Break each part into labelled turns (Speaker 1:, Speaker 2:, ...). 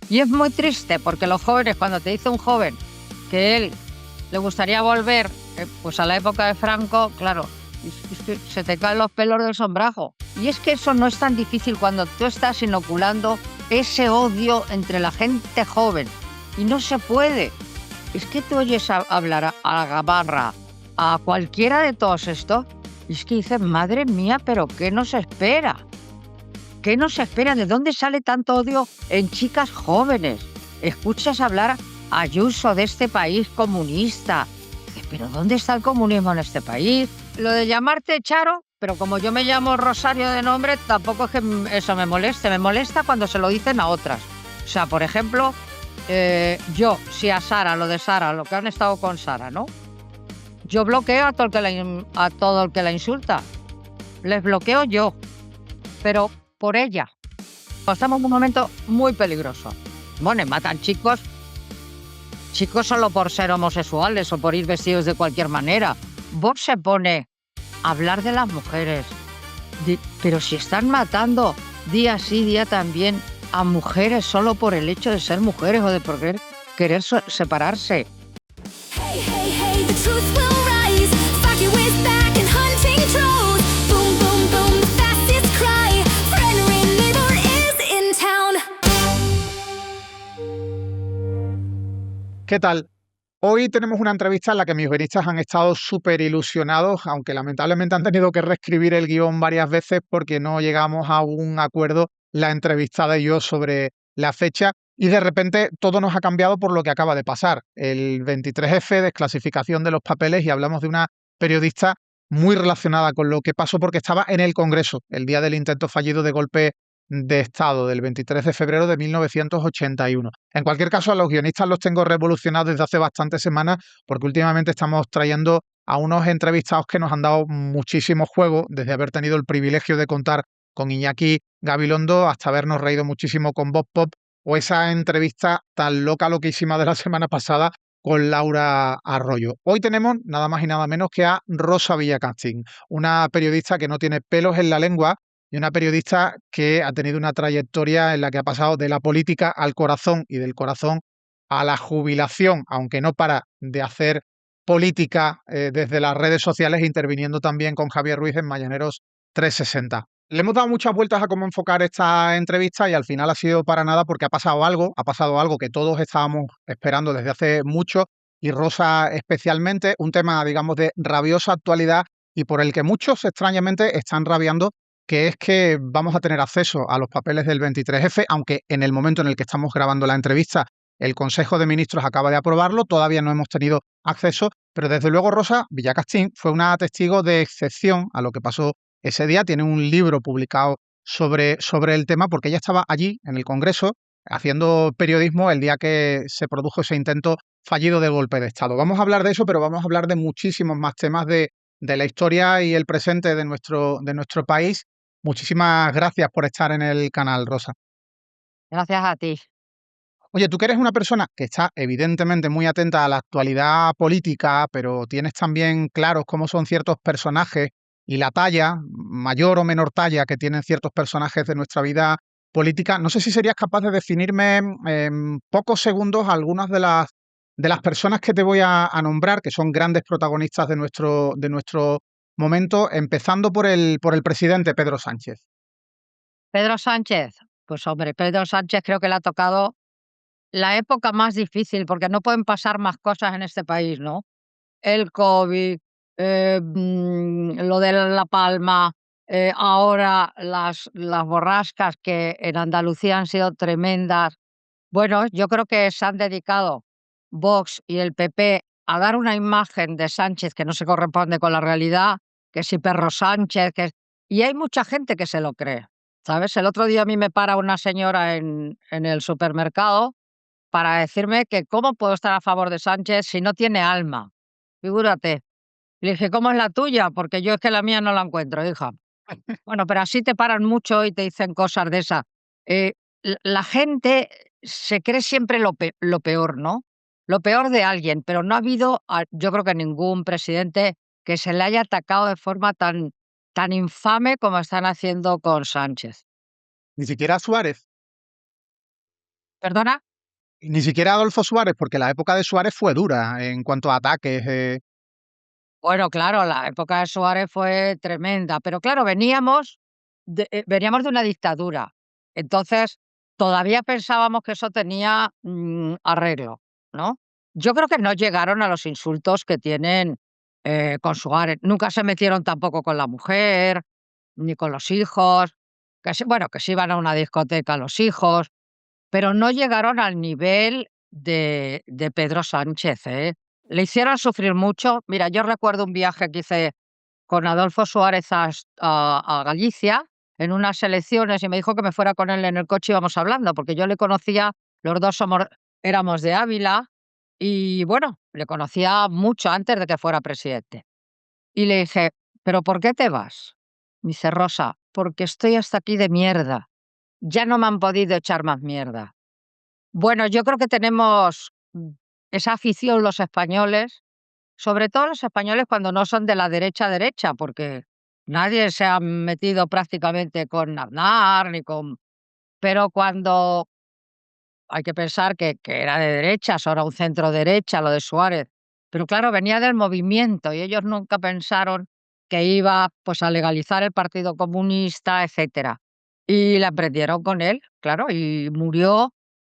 Speaker 1: Y es muy triste porque los jóvenes, cuando te dice un joven que él le gustaría volver pues a la época de Franco, claro, es que se te caen los pelos del sombrajo. Y es que eso no es tan difícil cuando tú estás inoculando ese odio entre la gente joven. Y no se puede. Es que tú oyes hablar a Gabarra, a cualquiera de todos estos, y es que dices, madre mía, pero ¿qué nos espera? ¿Qué nos espera? ¿De dónde sale tanto odio en chicas jóvenes? Escuchas hablar a Ayuso de este país comunista. Dices, pero ¿dónde está el comunismo en este país? Lo de llamarte Charo, pero como yo me llamo Rosario de nombre, tampoco es que eso me moleste. Me molesta cuando se lo dicen a otras. O sea, por ejemplo, yo, si a Sara, lo de Sara, lo que han estado con Sara, ¿no? Yo bloqueo a todo el que la insulta. Les bloqueo yo, pero por ella. Estamos en un momento muy peligroso. Bueno, y matan chicos solo por ser homosexuales o por ir vestidos de cualquier manera. Vox se pone a hablar de las mujeres. Pero si están matando día sí, día también a mujeres solo por el hecho de ser mujeres o de querer separarse.
Speaker 2: Hey, hey, hey, the truth will rise. Sparky whiz back and hunting trolls. Boom, boom, boom, the fastest cry. Frenry neighbor is in town.
Speaker 3: ¿Qué tal? Hoy tenemos una entrevista en la que mis guionistas han estado súper ilusionados, aunque lamentablemente han tenido que reescribir el guión varias veces porque no llegamos a un acuerdo la entrevistada y yo sobre la fecha y de repente todo nos ha cambiado por lo que acaba de pasar. El 23F, desclasificación de los papeles, y hablamos de una periodista muy relacionada con lo que pasó porque estaba en el Congreso el día del intento fallido de golpe de Estado del 23 de febrero de 1981. En cualquier caso, a los guionistas los tengo revolucionados desde hace bastantes semanas porque últimamente estamos trayendo a unos entrevistados que nos han dado muchísimo juego, desde haber tenido el privilegio de contar con Iñaki Gabilondo hasta habernos reído muchísimo con Bob Pop o esa entrevista tan loquísima de la semana pasada con Laura Arroyo. Hoy tenemos nada más y nada menos que a Rosa Villacastín, una periodista que no tiene pelos en la lengua y una periodista que ha tenido una trayectoria en la que ha pasado de la política al corazón y del corazón a la jubilación, aunque no para de hacer política desde las redes sociales, interviniendo también con Javier Ruiz en Mañaneros 360. Le hemos dado muchas vueltas a cómo enfocar esta entrevista y al final ha sido para nada porque ha pasado algo que todos estábamos esperando desde hace mucho y Rosa especialmente, un tema, digamos, de rabiosa actualidad y por el que muchos extrañamente están rabiando, que es que vamos a tener acceso a los papeles del 23F, aunque en el momento en el que estamos grabando la entrevista el Consejo de Ministros acaba de aprobarlo, todavía no hemos tenido acceso, pero desde luego Rosa Villacastín fue una testigo de excepción a lo que pasó ese día. Tiene un libro publicado sobre el tema porque ella estaba allí en el Congreso haciendo periodismo el día que se produjo ese intento fallido de golpe de Estado. Vamos a hablar de eso, pero vamos a hablar de muchísimos más temas de la historia y el presente de nuestro país. Muchísimas gracias por estar en el canal, Rosa.
Speaker 1: Gracias a ti.
Speaker 3: Oye, tú que eres una persona que está evidentemente muy atenta a la actualidad política, pero tienes también claros cómo son ciertos personajes y la talla, mayor o menor talla, que tienen ciertos personajes de nuestra vida política. No sé si serías capaz de definirme en pocos segundos algunas de las personas que te voy a nombrar, que son grandes protagonistas de nuestro momento, empezando por el presidente Pedro Sánchez.
Speaker 1: Pedro Sánchez, pues hombre, Pedro Sánchez creo que le ha tocado la época más difícil, porque no pueden pasar más cosas en este país, ¿no? El COVID, lo de La Palma, ahora las borrascas que en Andalucía han sido tremendas. Bueno, yo creo que se han dedicado Vox y el PP a dar una imagen de Sánchez que no se corresponde con la realidad, que si Perro Sánchez, y hay mucha gente que se lo cree, ¿sabes? El otro día a mí me para una señora en el supermercado para decirme que cómo puedo estar a favor de Sánchez si no tiene alma. Figúrate. Le dije: "¿Cómo es la tuya? Porque yo es que la mía no la encuentro, hija". Bueno, pero así te paran mucho y te dicen cosas de esas. La gente se cree siempre lo peor, ¿no? Lo peor de alguien, pero no ha habido, yo creo que ningún presidente que se le haya atacado de forma tan infame como están haciendo con Sánchez.
Speaker 3: Ni siquiera Suárez.
Speaker 1: ¿Perdona?
Speaker 3: Ni siquiera Adolfo Suárez, porque la época de Suárez fue dura en cuanto a ataques.
Speaker 1: Bueno, claro, la época de Suárez fue tremenda, pero claro, veníamos de una dictadura. Entonces, todavía pensábamos que eso tenía arreglo, ¿no? Yo creo que no llegaron a los insultos que tienen con Suárez. Nunca se metieron tampoco con la mujer, ni con los hijos, bueno, que se iban a una discoteca los hijos, pero no llegaron al nivel de Pedro Sánchez, ¿eh? Le hicieron sufrir mucho. Mira, yo recuerdo un viaje que hice con Adolfo Suárez a Galicia en unas elecciones y me dijo que me fuera con él en el coche y íbamos hablando, porque yo le conocía, los 2 éramos de Ávila y bueno, le conocía mucho antes de que fuera presidente. Y le dije: "¿Pero por qué te vas?". Me dice: "Rosa, porque estoy hasta aquí de mierda. Ya no me han podido echar más mierda". Bueno, yo creo que tenemos esa afición los españoles, sobre todo los españoles cuando no son de la derecha derecha, porque nadie se ha metido prácticamente con Aznar ni con, pero cuando hay que pensar que era de derechas, ahora un centro derecha, lo de Suárez, pero claro, venía del movimiento y ellos nunca pensaron que iba, pues, a legalizar el Partido Comunista, etcétera. Y la emprendieron con él, claro, y murió.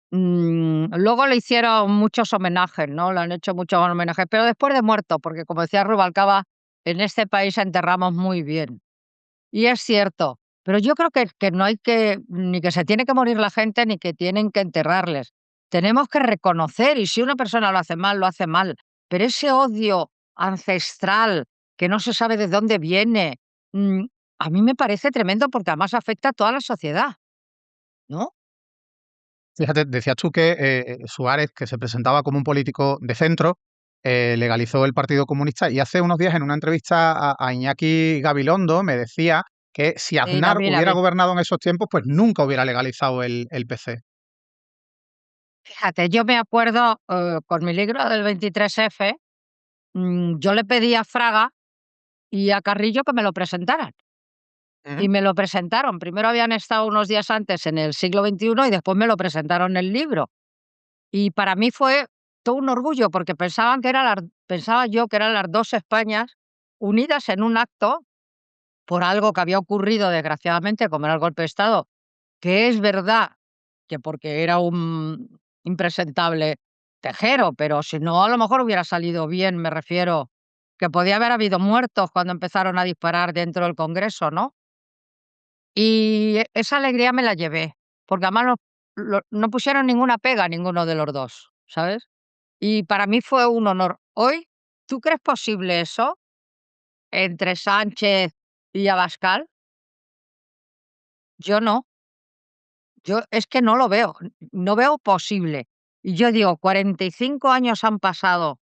Speaker 1: Luego le hicieron muchos homenajes, ¿no? Le han hecho muchos homenajes, pero después de muerto, porque como decía Rubalcaba, en este país enterramos muy bien. Y es cierto, pero yo creo que no hay que, ni que se tiene que morir la gente, ni que tienen que enterrarles. Tenemos que reconocer, y si una persona lo hace mal, lo hace mal. Pero ese odio ancestral, que no se sabe de dónde viene, mm, a mí me parece tremendo porque además afecta a toda la sociedad, ¿no?
Speaker 3: Fíjate, decías tú que Suárez, que se presentaba como un político de centro, legalizó el Partido Comunista y hace unos días en una entrevista a Iñaki Gabilondo me decía que si
Speaker 1: Sí, la
Speaker 3: Aznar
Speaker 1: vi, la
Speaker 3: hubiera
Speaker 1: vi.
Speaker 3: gobernado en esos tiempos, pues nunca hubiera legalizado el PC.
Speaker 1: Fíjate, yo me acuerdo, con mi libro del 23F, yo le pedí a Fraga y a Carrillo que me lo presentaran,
Speaker 3: Ujú.
Speaker 1: y me lo presentaron. Primero habían estado unos días antes en el siglo XXI y después me lo presentaron el libro. Y para mí fue todo un orgullo, porque pensaba yo que eran las 2 Españas unidas en un acto por algo que había ocurrido, desgraciadamente, como era el golpe de Estado, que es verdad que porque era un impresentable Tejero, pero si no, a lo mejor hubiera salido bien, me refiero, que podía haber habido muertos cuando empezaron a disparar dentro del Congreso, ¿no? Y esa alegría me la llevé, porque además no pusieron ninguna pega a ninguno de los 2, ¿sabes? Y para mí fue un honor. Hoy, ¿tú crees posible eso entre Sánchez y Abascal? Yo no. Yo es que no lo veo, no veo posible. Y yo digo, 45 años han pasado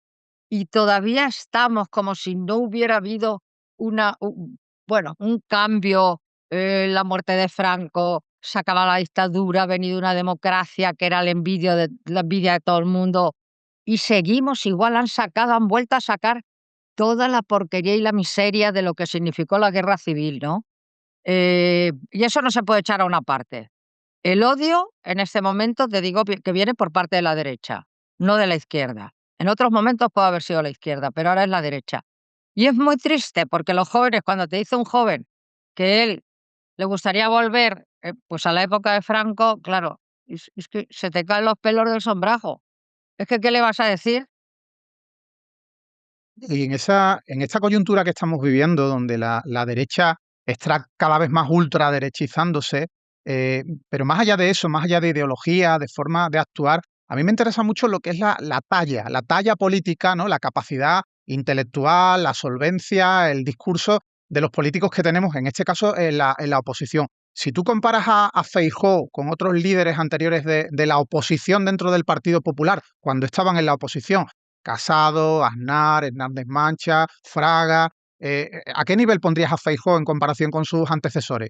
Speaker 1: y todavía estamos como si no hubiera habido bueno, un cambio, la muerte de Franco, se acaba la dictadura, ha venido una democracia que era la envidia de todo el mundo, y seguimos igual, han vuelto a sacar toda la porquería y la miseria de lo que significó la guerra civil, ¿no? Y eso no se puede echar a una parte. El odio, en este momento, te digo que viene por parte de la derecha, no de la izquierda. En otros momentos puede haber sido la izquierda, pero ahora es la derecha. Y es muy triste porque los jóvenes, cuando te dice un joven que él le gustaría volver, pues a la época de Franco, claro, es que se te caen los pelos del sombrajo. Es que, ¿qué le vas a decir?
Speaker 3: Y en esta coyuntura que estamos viviendo, donde la derecha está cada vez más ultraderechizándose, eh, pero más allá de eso, más allá de ideología, de forma de actuar, a mí me interesa mucho lo que es la talla política, ¿no? La capacidad intelectual, la solvencia, el discurso de los políticos que tenemos, en este caso en la oposición. Si tú comparas a Feijóo con otros líderes anteriores de la oposición dentro del Partido Popular, cuando estaban en la oposición, Casado, Aznar, Hernández Mancha, Fraga. ¿A qué nivel pondrías a Feijóo en comparación con sus antecesores?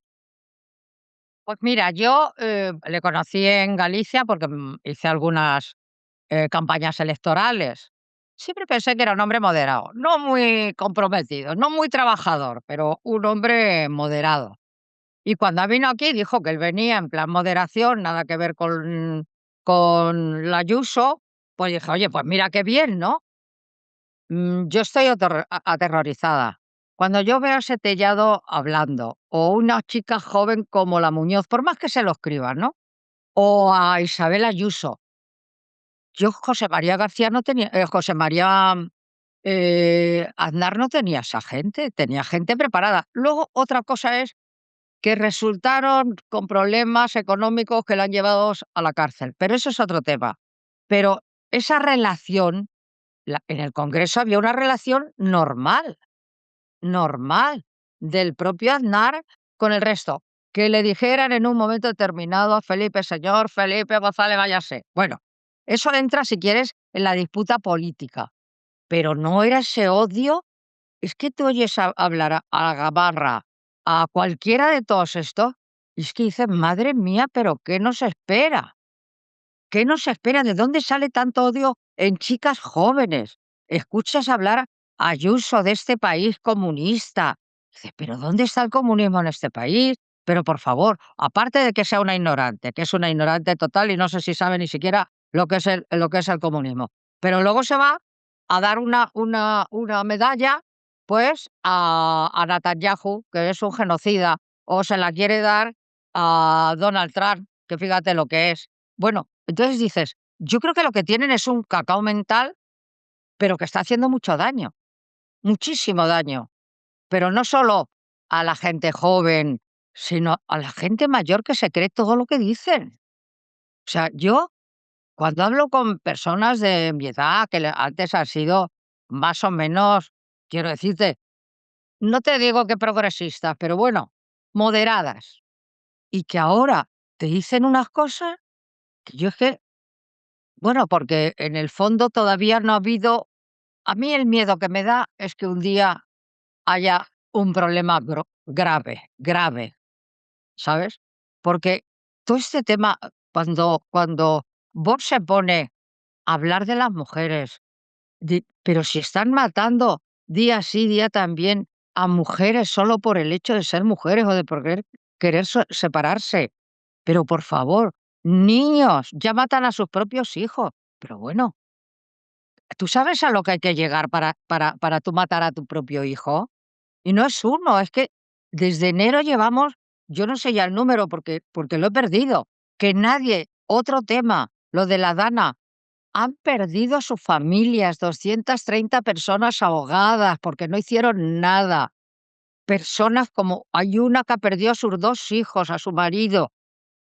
Speaker 1: Pues mira, yo le conocí en Galicia porque hice algunas campañas electorales. Siempre pensé que era un hombre moderado, no muy comprometido, no muy trabajador, pero un hombre moderado. Y cuando vino aquí dijo que él venía en plan moderación, nada que ver con con la Ayuso, pues dije, oye, pues mira qué bien, ¿no? Yo estoy aterrorizada. Cuando yo veo a ese Tellado hablando, o una chica joven como la Muñoz, por más que se lo escriban, ¿no? O a Isabel Ayuso. Yo, José María García no tenía, José María Aznar no tenía esa gente, tenía gente preparada. Luego, otra cosa es que resultaron con problemas económicos que le han llevado a la cárcel, pero eso es otro tema. Pero esa relación, en el Congreso había una relación normal, normal, del propio Aznar con el resto. Que le dijeran en un momento determinado a Felipe, señor Felipe González, váyase. Bueno, eso entra, si quieres, en la disputa política, pero no era ese odio. Es que tú oyes hablar a Gamarra, a cualquiera de todos estos, y es que dices, madre mía, pero ¿qué nos espera? ¿Qué nos espera? ¿De dónde sale tanto odio en chicas jóvenes? Escuchas hablar a Ayuso de este país comunista. Dices, pero ¿dónde está el comunismo en este país? Pero por favor, aparte de que sea una ignorante, que es una ignorante total y no sé si sabe ni siquiera lo que es el comunismo. Pero luego se va a dar una medalla, pues, a Netanyahu, que es un genocida, o se la quiere dar a Donald Trump, que fíjate lo que es. Bueno, entonces dices, yo creo que lo que tienen es un cacao mental, pero que está haciendo mucho daño, muchísimo daño, pero no solo a la gente joven, sino a la gente mayor que se cree todo lo que dicen. O sea, yo cuando hablo con personas de mi edad, que antes han sido más o menos, quiero decirte, no te digo que progresistas, pero bueno, moderadas, y que ahora te dicen unas cosas que yo es que, bueno, porque en el fondo todavía no ha habido. A mí el miedo que me da es que un día haya un problema grave, grave, ¿sabes? Porque todo este tema, cuando Vox se pone a hablar de las mujeres, pero si están matando día sí, día también a mujeres solo por el hecho de ser mujeres o de querer separarse. Pero por favor, niños, ya matan a sus propios hijos. Pero bueno, ¿tú sabes a lo que hay que llegar para tú matar a tu propio hijo? Y no es uno, es que desde enero llevamos, yo no sé ya el número porque lo he perdido, que nadie, otro tema, lo de la Dana, han perdido a sus familias, 230 personas ahogadas porque no hicieron nada. Personas como hay una que perdió a sus dos hijos, a su marido,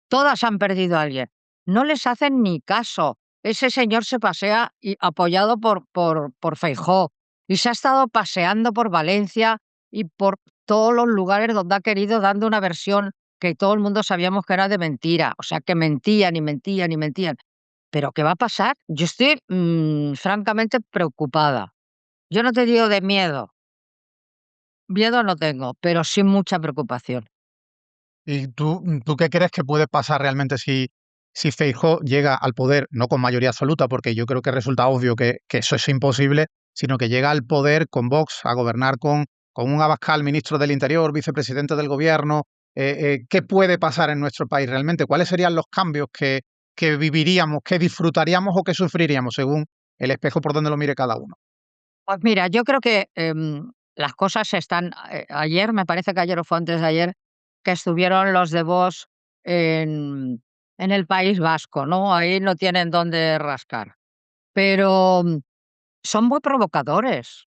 Speaker 1: todas han perdido a alguien. No les hacen ni caso. Ese señor se pasea apoyado por Feijóo y se ha estado paseando por Valencia y por todos los lugares donde ha querido, dando una versión que todo el mundo sabíamos que era de mentira. O sea, que mentían y mentían y mentían. ¿Pero qué va a pasar? Yo estoy francamente preocupada. Yo no te digo de miedo. Miedo no tengo, pero sí mucha preocupación.
Speaker 3: ¿Y tú qué crees que puede pasar realmente si Feijóo llega al poder, no con mayoría absoluta, porque yo creo que resulta obvio que eso es imposible, sino que llega al poder con Vox, a gobernar con un Abascal, ministro del Interior, vicepresidente del gobierno? ¿Qué puede pasar en nuestro país realmente? ¿Cuáles serían los cambios que viviríamos, que disfrutaríamos o que sufriríamos, según el espejo por donde lo mire cada uno?
Speaker 1: Pues mira, yo creo que las cosas están. Ayer, me parece que ayer o fue antes de ayer, que estuvieron los de Vox en el País Vasco, ¿no? Ahí no tienen dónde rascar. Pero son muy provocadores.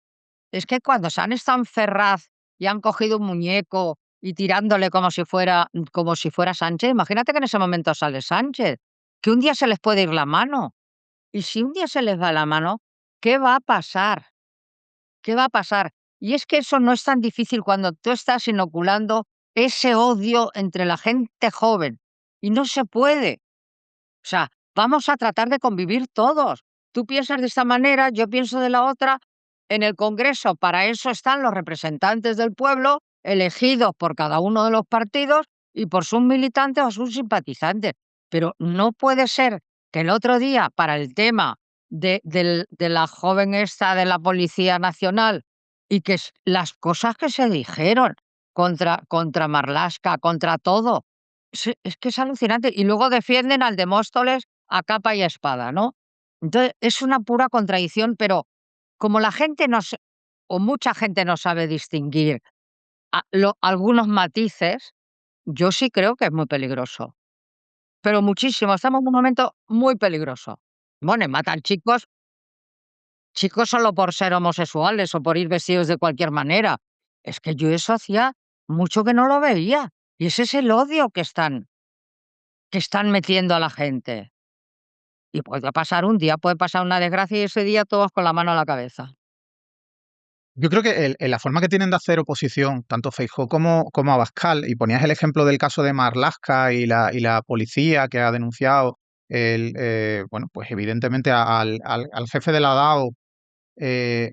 Speaker 1: Es que cuando se han estado en Ferraz y han cogido un muñeco y tirándole como si fuera Sánchez, imagínate que en ese momento sale Sánchez, que un día se les puede ir la mano. Y si un día se les va la mano, ¿qué va a pasar? ¿Qué va a pasar? Y es que eso no es tan difícil cuando tú estás inoculando ese odio entre la gente joven. Y no se puede. O sea, vamos a tratar de convivir todos. Tú piensas de esta manera, yo pienso de la otra. En el Congreso, para eso están los representantes del pueblo, elegidos por cada uno de los partidos y por sus militantes o sus simpatizantes. Pero no puede ser que el otro día, para el tema de la joven esta de la Policía Nacional, y que las cosas que se dijeron contra Marlaska, contra todo, es que es alucinante. Y luego defienden al de Móstoles, a capa y espada, ¿no? Entonces, es una pura contradicción, pero como la gente no s o mucha gente no sabe distinguir algunos matices, yo sí creo que es muy peligroso, pero muchísimo. Estamos en un momento muy peligroso. Bueno, y matan chicos solo por ser homosexuales o por ir vestidos de cualquier manera. Es que yo eso hacía mucho que no lo veía, y ese es el odio que están metiendo a la gente. Y puede pasar un día, puede pasar una desgracia y ese día todos con la mano a la cabeza.
Speaker 3: Yo creo que la forma que tienen de hacer oposición, tanto Feijóo como Abascal, y ponías el ejemplo del caso de Marlaska y la policía que ha denunciado bueno, pues evidentemente al jefe de la DAO. eh,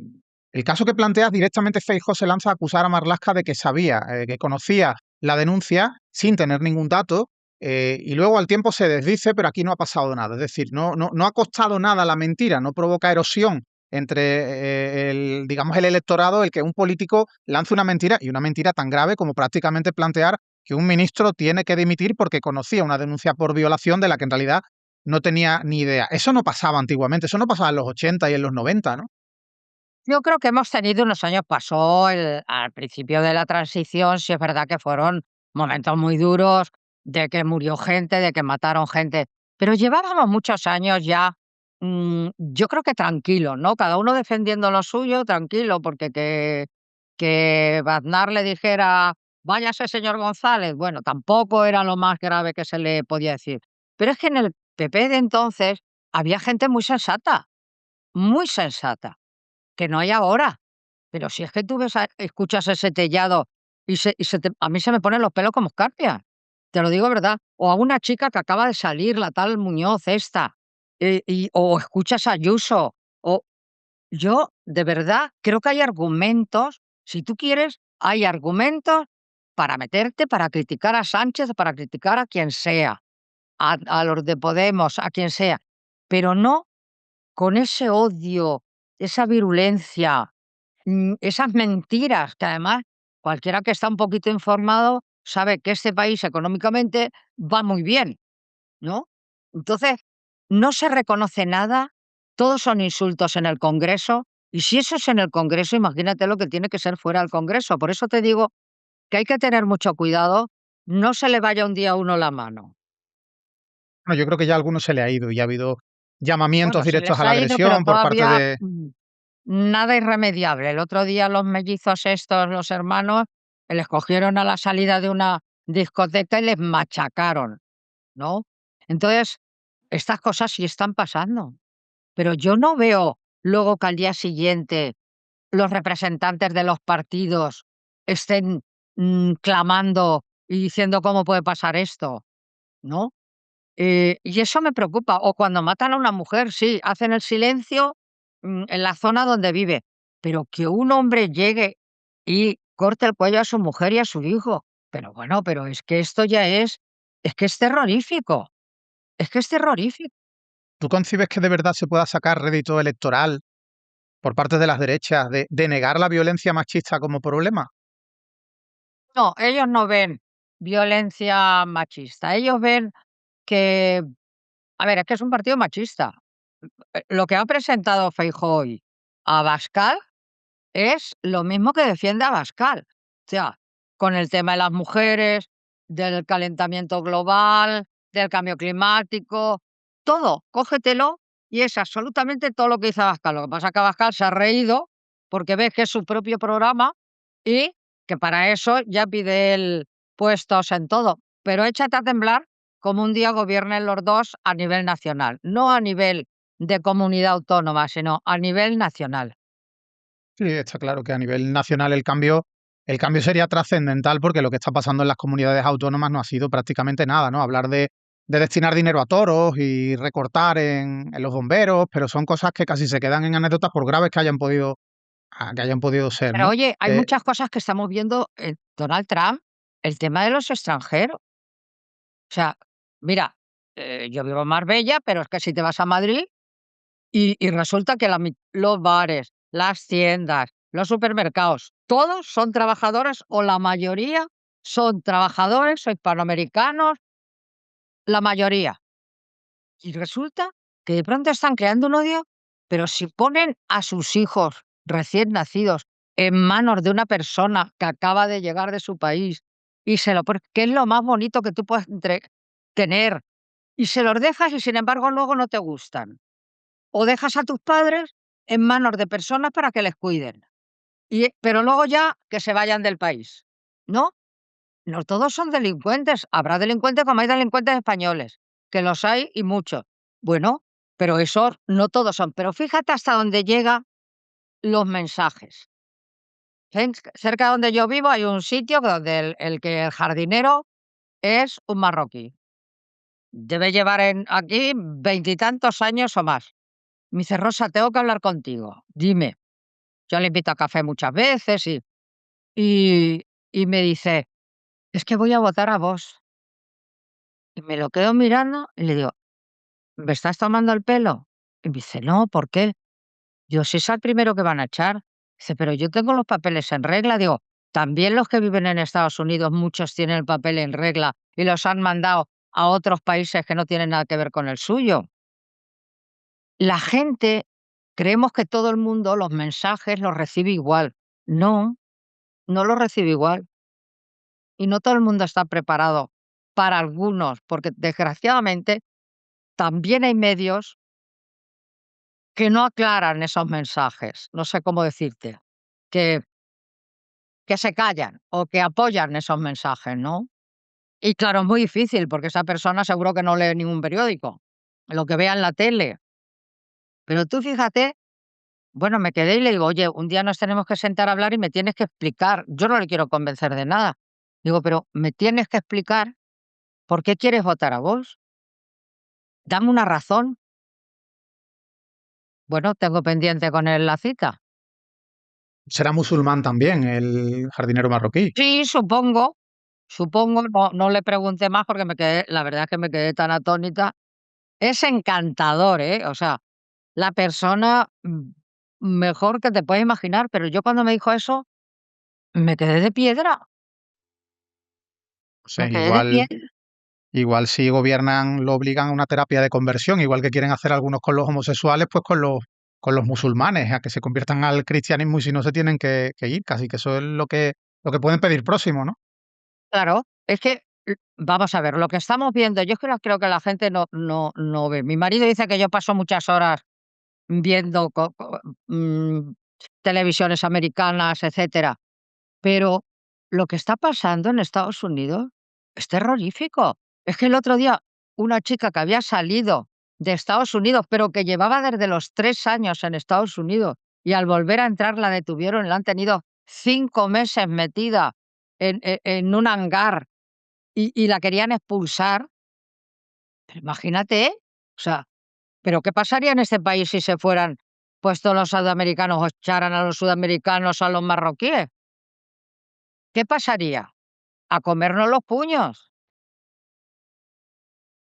Speaker 3: el caso que planteas directamente, Feijóo se lanza a acusar a Marlaska de que sabía, que conocía la denuncia sin tener ningún dato, y luego al tiempo se desdice, pero aquí no ha pasado nada. Es decir, no ha costado nada la mentira, no provoca erosión entre digamos, el electorado, el que un político lance una mentira, y una mentira tan grave como prácticamente plantear que un ministro tiene que dimitir porque conocía una denuncia por violación de la que en realidad no tenía ni idea. Eso no pasaba antiguamente, eso no pasaba en los 80 y en los 90, ¿no?
Speaker 1: Yo creo que hemos tenido unos años, pasó al principio de la transición, sí es verdad que fueron momentos muy duros, de que murió gente, de que mataron gente, pero llevábamos muchos años ya, yo creo que tranquilos, ¿no? Cada uno defendiendo lo suyo, tranquilo, porque que Aznar le dijera, váyase señor González, bueno, tampoco era lo más grave que se le podía decir. Pero es que en el PP de entonces había gente muy sensata que no hay ahora. Pero si es que tú escuchas ese tellado a mí se me ponen los pelos como escarpias, te lo digo verdad. O a una chica que acaba de salir, la tal Muñoz esta, o escuchas a Ayuso, o yo de verdad creo que hay argumentos, si tú quieres, hay argumentos para meterte, para criticar a Sánchez, para criticar a quien sea, a los de Podemos, a quien sea, pero no con ese odio, esa virulencia. Esas mentiras que además cualquiera que está un poquito informado sabe que este país económicamente va muy bien, ¿no? Entonces, no se reconoce nada, todos son insultos en el Congreso, y si eso es en el Congreso, imagínate lo que tiene que ser fuera del Congreso. Por eso te digo que hay que tener mucho cuidado, no se le vaya un día a uno la mano.
Speaker 3: Bueno, yo creo que ya a algunos se le ha ido y ha habido llamamientos
Speaker 1: Bueno, se
Speaker 3: directos
Speaker 1: les
Speaker 3: a la
Speaker 1: ha ido, pero
Speaker 3: agresión por parte
Speaker 1: todavía
Speaker 3: de...
Speaker 1: nada irremediable. El otro día los mellizos estos, los hermanos, les cogieron a la salida de una discoteca y les machacaron, ¿no? Entonces, estas cosas sí están pasando, pero yo no veo luego que al día siguiente los representantes de los partidos estén clamando y diciendo cómo puede pasar esto, ¿no? Y eso me preocupa. O cuando matan a una mujer, sí, hacen el silencio, en la zona donde vive, pero que un hombre llegue y corte el cuello a su mujer y a su hijo. Pero bueno, pero es que esto ya es que es terrorífico, es que es terrorífico.
Speaker 3: ¿Tú concibes que de verdad se pueda sacar rédito electoral por parte de las derechas de negar la violencia machista como problema?
Speaker 1: No, ellos no ven violencia machista, ellos ven que, a ver, es que es un partido machista. Lo que ha presentado Feijóo hoy a Abascal es lo mismo que defiende Abascal. O sea, con el tema de las mujeres, del calentamiento global, del cambio climático, todo, cógetelo y es absolutamente todo lo que dice Abascal. Lo que pasa es que Abascal se ha reído porque ve que es su propio programa y que para eso ya pide él puestos en todo. Pero échate a temblar como un día gobiernen los dos a nivel nacional, no a nivel de comunidad autónoma, sino a nivel nacional.
Speaker 3: Sí, está claro que a nivel nacional el cambio sería trascendental porque lo que está pasando en las comunidades autónomas no ha sido prácticamente nada, ¿no? Hablar de destinar dinero a toros y recortar en los bomberos, pero son cosas que casi se quedan en anécdotas por graves que hayan podido ser,
Speaker 1: Pero
Speaker 3: ¿no?
Speaker 1: oye, hay
Speaker 3: Eh,
Speaker 1: muchas cosas que estamos viendo en Donald Trump, el tema de los extranjeros. O sea, mira, yo vivo en Marbella, pero es que si te vas a Madrid y resulta que los bares, las tiendas, los supermercados, todos son trabajadores o la mayoría son trabajadores o hispanoamericanos, la mayoría. Y resulta que de pronto están creando un odio, pero si ponen a sus hijos recién nacidos en manos de una persona que acaba de llegar de su país y se lo ponen, que es lo más bonito que tú puedes tener, y se los dejas y sin embargo luego no te gustan. O dejas a tus padres en manos de personas para que les cuiden, pero luego ya que se vayan del país. No, no todos son delincuentes. Habrá delincuentes como hay delincuentes españoles, que los hay y muchos. Bueno, pero esos no todos son. Pero fíjate hasta dónde llegan los mensajes. Cerca de donde yo vivo hay un sitio donde el jardinero es un marroquí. Debe llevar aquí 20 y tantos años o más. Me dice, Rosa, tengo que hablar contigo. Dime. Yo le invito a café muchas veces y, y me dice, es que voy a votar a vos. Y me lo quedo mirando y le digo, ¿me estás tomando el pelo? Y me dice, no, ¿por qué? Yo, si es el primero que van a echar. Dice, pero yo tengo los papeles en regla. Digo, también los que viven en Estados Unidos, muchos tienen el papel en regla y los han mandado a otros países que no tienen nada que ver con el suyo. La gente, creemos que todo el mundo los mensajes los recibe igual. No, no los recibe igual. Y no todo el mundo está preparado para algunos, porque desgraciadamente también hay medios que no aclaran esos mensajes, no sé cómo decirte, que se callan o que apoyan esos mensajes, ¿no? Y claro, es muy difícil, porque esa persona seguro que no lee ningún periódico, lo que vea en la tele. Pero tú fíjate, bueno, me quedé y le digo: "Oye, un día nos tenemos que sentar a hablar y me tienes que explicar". Yo no le quiero convencer de nada. Digo: "Pero me tienes que explicar por qué quieres votar a Vox. Dame una razón". Bueno, tengo pendiente con él la cita.
Speaker 3: Será musulmán también, el jardinero marroquí.
Speaker 1: Sí, supongo, no le pregunté más porque la verdad es que me quedé tan atónita. Es encantador, ¿eh? O sea, la persona, mejor que te puedes imaginar, pero yo cuando me dijo eso, me quedé de piedra,
Speaker 3: O
Speaker 1: me
Speaker 3: sea,
Speaker 1: quedé de piedra.
Speaker 3: igual si gobiernan lo obligan a una terapia de conversión, igual que quieren hacer algunos con los homosexuales, pues con los musulmanes, a que se conviertan al cristianismo y si no se tienen que ir, casi que eso es lo que pueden pedir próximo, ¿no?
Speaker 1: Claro, es que, vamos a ver, lo que estamos viendo, yo creo que la gente no ve. Mi marido dice que yo paso muchas horas viendo mm, televisiones americanas, etcétera. Pero lo que está pasando en Estados Unidos es terrorífico. Es que el otro día una chica que había salido de Estados Unidos, pero que llevaba desde los 3 años en Estados Unidos, y al volver a entrar la detuvieron, la han tenido 5 meses metida en un hangar y la querían expulsar. Pero imagínate, o sea, ¿pero qué pasaría en este país si se fueran, pues, todos los sudamericanos o echaran a los sudamericanos, a los marroquíes? ¿Qué pasaría? A comernos los puños.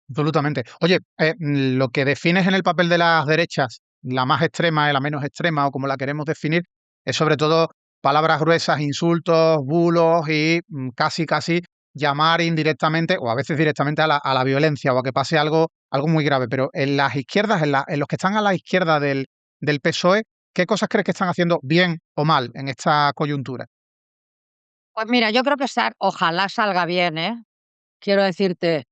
Speaker 3: Absolutamente. Oye, lo que defines en el papel de las derechas, la más extrema y la menos extrema, o como la queremos definir, es sobre todo palabras gruesas, insultos, bulos y casi llamar indirectamente o a veces directamente a la violencia o a que pase algo muy grave. Pero en las izquierdas, en los que están a la izquierda del PSOE, ¿qué cosas crees que están haciendo bien o mal en esta coyuntura?
Speaker 1: Pues mira, yo creo que ojalá salga bien, ¿eh? Quiero decirte,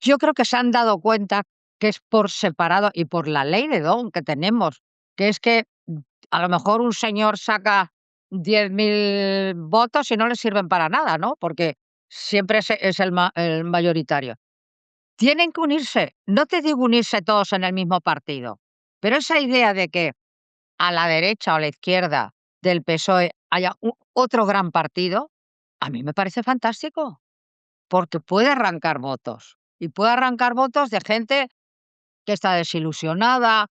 Speaker 1: yo creo que se han dado cuenta que es por separado y por la ley de Don que tenemos, que es que a lo mejor un señor saca 10.000 votos y no le sirven para nada, ¿no? Porque siempre es el mayoritario. Tienen que unirse, no te digo unirse todos en el mismo partido, pero esa idea de que a la derecha o a la izquierda del PSOE haya otro gran partido, a mí me parece fantástico, porque puede arrancar votos. Y puede arrancar votos de gente que está desilusionada,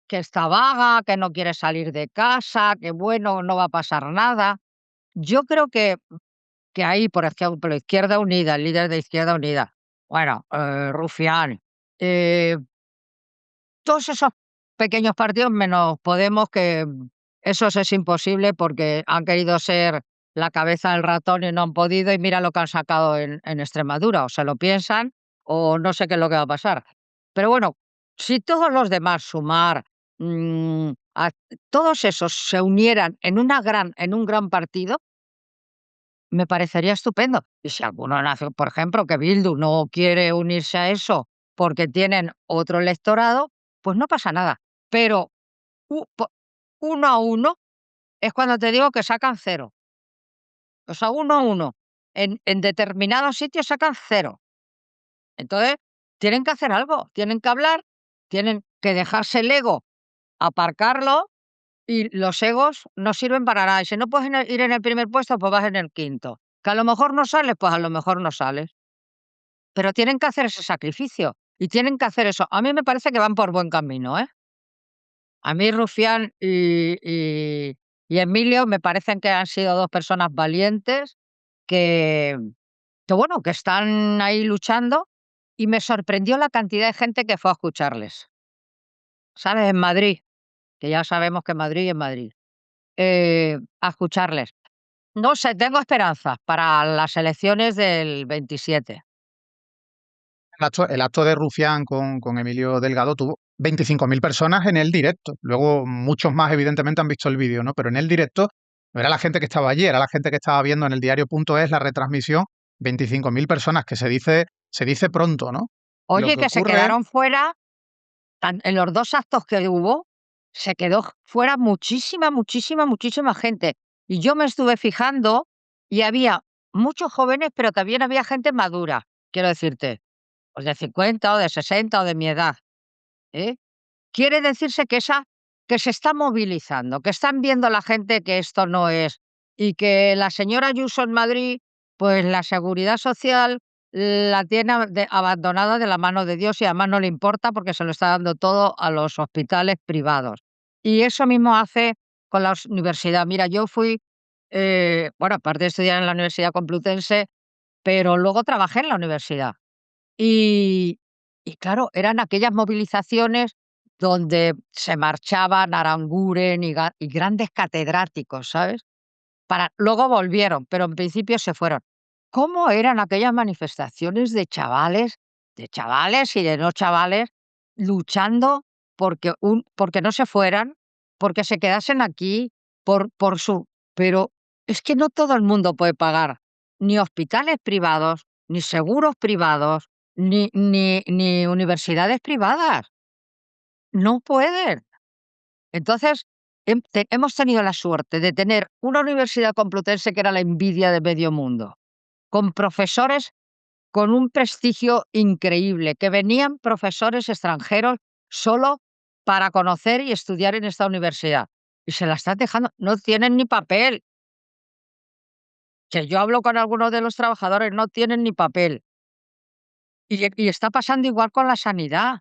Speaker 1: que está vaga, que no quiere salir de casa, que bueno, no va a pasar nada. Yo creo que ahí, por ejemplo, Izquierda Unida, el líder de Izquierda Unida, bueno, Rufián, eh, todos esos pequeños partidos menos Podemos, que esos es imposible porque han querido ser la cabeza del ratón y no han podido, y mira lo que han sacado en Extremadura, o se lo piensan o no sé qué es lo que va a pasar. Pero bueno, si todos los demás, Sumar, todos esos se unieran en un gran partido, me parecería estupendo. Y si alguno nace, por ejemplo, que Bildu no quiere unirse a eso porque tienen otro electorado, pues no pasa nada. Pero uno a uno es cuando te digo que sacan cero. O sea, uno a uno. En determinados sitios sacan cero. Entonces, tienen que hacer algo, tienen que hablar, tienen que dejarse el ego, aparcarlo, y los egos no sirven para nada. Y si no puedes ir en el primer puesto, pues vas en el quinto. Que a lo mejor no sales, pues a lo mejor no sales. Pero tienen que hacer ese sacrificio y tienen que hacer eso. A mí me parece que van por buen camino, ¿eh? A mí Rufián y Emilio me parecen que han sido dos personas valientes que, que bueno, que están ahí luchando, y me sorprendió la cantidad de gente que fue a escucharles. ¿Sabes? En Madrid, que ya sabemos que Madrid es Madrid. A escucharles. No sé, tengo esperanzas para las elecciones del 27.
Speaker 3: El acto de Rufián con Emilio Delgado tuvo 25.000 personas en el directo. Luego muchos más evidentemente han visto el vídeo, ¿no? Pero en el directo no era la gente que estaba allí, era la gente que estaba viendo en el diario.es la retransmisión, 25.000 personas, que se dice pronto, ¿no? Y lo
Speaker 1: Oye,
Speaker 3: que
Speaker 1: que se
Speaker 3: ocurre,
Speaker 1: quedaron fuera, en los 2 actos que hubo, se quedó fuera muchísima, muchísima, muchísima gente. Y yo me estuve fijando y había muchos jóvenes, pero también había gente madura, quiero decirte, pues de 50 o de 60 o de mi edad, ¿eh? Quiere decirse que se está movilizando, que están viendo la gente que esto no es, y que la señora Ayuso en Madrid, pues la seguridad social la tiene abandonada de la mano de Dios, y además no le importa porque se lo está dando todo a los hospitales privados. Y eso mismo hace con la universidad. Mira, yo fui, bueno, aparte de estudiar en la Universidad Complutense, pero luego trabajé en la universidad. Y claro, eran aquellas movilizaciones donde se marchaban Aranguren y grandes catedráticos, ¿sabes? Luego volvieron, pero en principio se fueron. ¿Cómo eran aquellas manifestaciones de chavales y de no chavales, luchando porque no se fueran, porque se quedasen aquí, por su... Pero es que no todo el mundo puede pagar ni hospitales privados, ni seguros privados, ni universidades privadas. No pueden. Entonces, hemos tenido la suerte de tener una universidad complutense que era la envidia de medio mundo, con profesores con un prestigio increíble, que venían profesores extranjeros solo para conocer y estudiar en esta universidad. Y se la están dejando, no tienen ni papel. Que yo hablo con algunos de los trabajadores, no tienen ni papel. Y está pasando igual con la sanidad.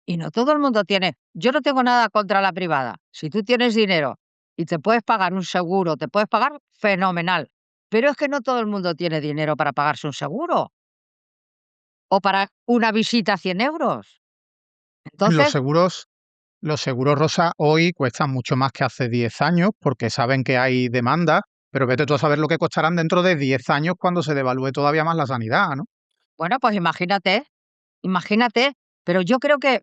Speaker 1: Y no todo el mundo tiene. Yo no tengo nada contra la privada. Si tú tienes dinero y te puedes pagar un seguro, te puedes pagar, fenomenal. Pero es que no todo el mundo tiene dinero para pagarse un seguro o para una visita a 100 euros.
Speaker 3: los
Speaker 1: Entonces,
Speaker 3: seguros, los seguros Rosa hoy cuestan mucho más que hace 10 años porque saben que hay demanda, pero vete tú a saber lo que costarán dentro de 10 años cuando se devalúe todavía más la sanidad, ¿no?
Speaker 1: bueno, pues imagínate, imagínate. Pero yo creo que,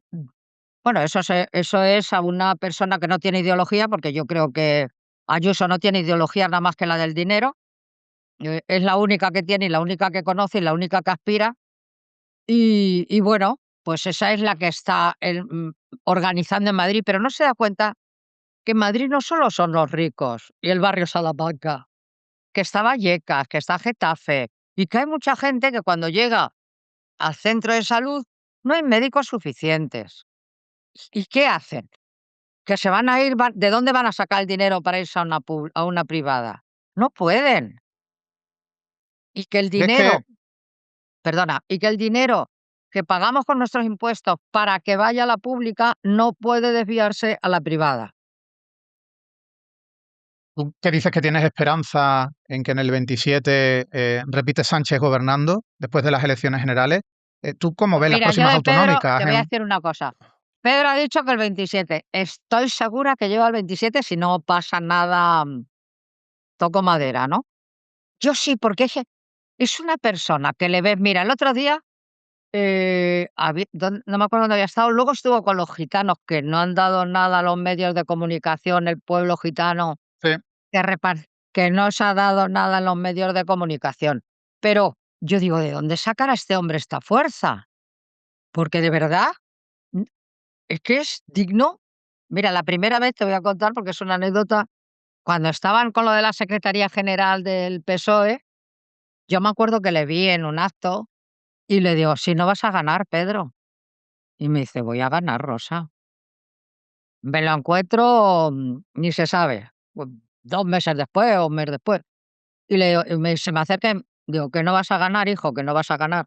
Speaker 1: bueno, eso es a una persona que no tiene ideología, porque yo creo que Ayuso no tiene ideología nada más que la del dinero. Es la única que tiene y la única que conoce y la única que aspira. Y bueno, pues esa es la que está organizando en Madrid, pero no se da cuenta que en Madrid no solo son los ricos y el barrio Salamanca, que está Vallecas, que está Getafe, y que hay mucha gente que cuando llega al centro de salud no hay médicos suficientes. ¿Y qué hacen? Que se van a ir, ¿de dónde van a sacar el dinero para irse a una privada? No pueden. Y que el
Speaker 3: ¿Crees que
Speaker 1: dinero, perdona, y que el dinero que pagamos con nuestros impuestos para que vaya a la pública no puede desviarse a la privada.
Speaker 3: tú que dices que tienes esperanza en que en el 27 repite Sánchez gobernando después de las elecciones generales? ¿Tú cómo
Speaker 1: Pues
Speaker 3: ves las
Speaker 1: mira, yo
Speaker 3: próximas
Speaker 1: de Pedro
Speaker 3: autonómicas?
Speaker 1: te voy a decir una cosa. Pedro ha dicho que el 27. Estoy segura que lleva el 27 si no pasa nada, toco madera, ¿no? Yo sí, porque es una persona que le ves. Mira, el otro día no me acuerdo dónde había estado. Luego estuvo con los gitanos, que no han dado nada a los medios de comunicación, el pueblo gitano,
Speaker 3: Sí,
Speaker 1: que, que no se ha dado nada en los medios de comunicación. Pero yo digo, ¿de dónde sacará este hombre esta fuerza? Porque de verdad n- es que es digno. Mira, la primera vez te voy a contar porque es una anécdota. Cuando estaban con lo de la Secretaría General del PSOE, yo me acuerdo que le vi en un acto y le digo, si no vas a ganar, Pedro. Y me dice, voy a ganar, Rosa. Me lo encuentro, ni se sabe, 2 meses después o un mes después. Y le digo, se me acerca y digo, que no vas a ganar, hijo, que no vas a ganar.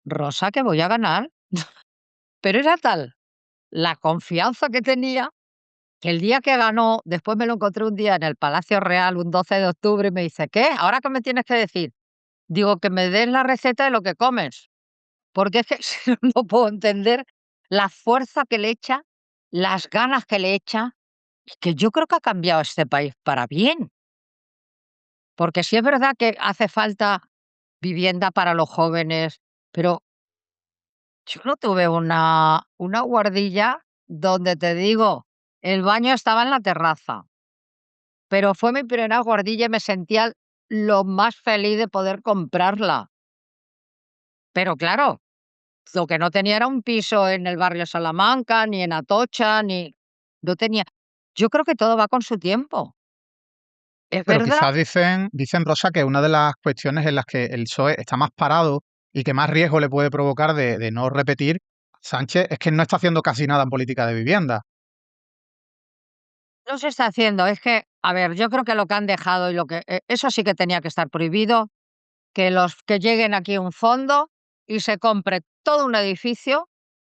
Speaker 1: Rosa, que voy a ganar. Pero era tal la confianza que tenía que el día que ganó, después me lo encontré un día en el Palacio Real, un 12 de octubre, y me dice, ¿qué? ¿Ahora qué me tienes que decir? Digo, que me des la receta de lo que comes. Porque es que no puedo entender la fuerza que le echa, las ganas que le echa, y que yo creo que ha cambiado este país para bien. Porque sí es verdad que hace falta vivienda para los jóvenes, pero yo no tuve una guardilla donde te digo, el baño estaba en la terraza, pero fue mi primera guardilla y me sentía lo más feliz de poder comprarla. Pero claro, lo que no tenía era un piso en el barrio Salamanca, ni en Atocha, ni no tenía. Yo creo que todo va con su tiempo. Es
Speaker 3: pero
Speaker 1: verdad.
Speaker 3: quizás dicen, Rosa, que una de las cuestiones en las que el PSOE está más parado y que más riesgo le puede provocar de no repetir Sánchez es que no está haciendo casi nada en política de vivienda.
Speaker 1: No se está haciendo, es que, a ver, yo creo que lo que han dejado y lo que eso sí que tenía que estar prohibido, que los que lleguen aquí un fondo y se compre todo un edificio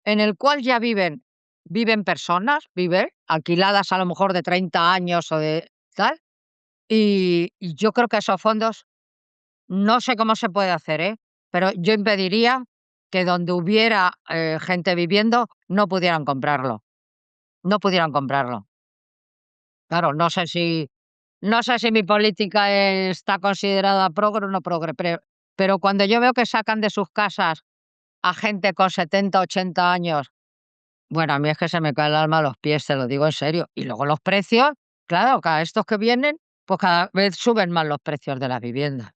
Speaker 1: en el cual ya viven personas, viven alquiladas a lo mejor de 30 años o de tal, y yo creo que esos fondos, no sé cómo se puede hacer, ¿eh? Pero yo impediría que donde hubiera, gente viviendo, no pudieran comprarlo. Claro, no sé si mi política está considerada progre o no progre, pero cuando yo veo que sacan de sus casas a gente con 70, 80 años, bueno, a mí es que se me cae el alma a los pies, te lo digo en serio. Y luego los precios, claro, cada estos que vienen, pues cada vez suben más los precios de las viviendas.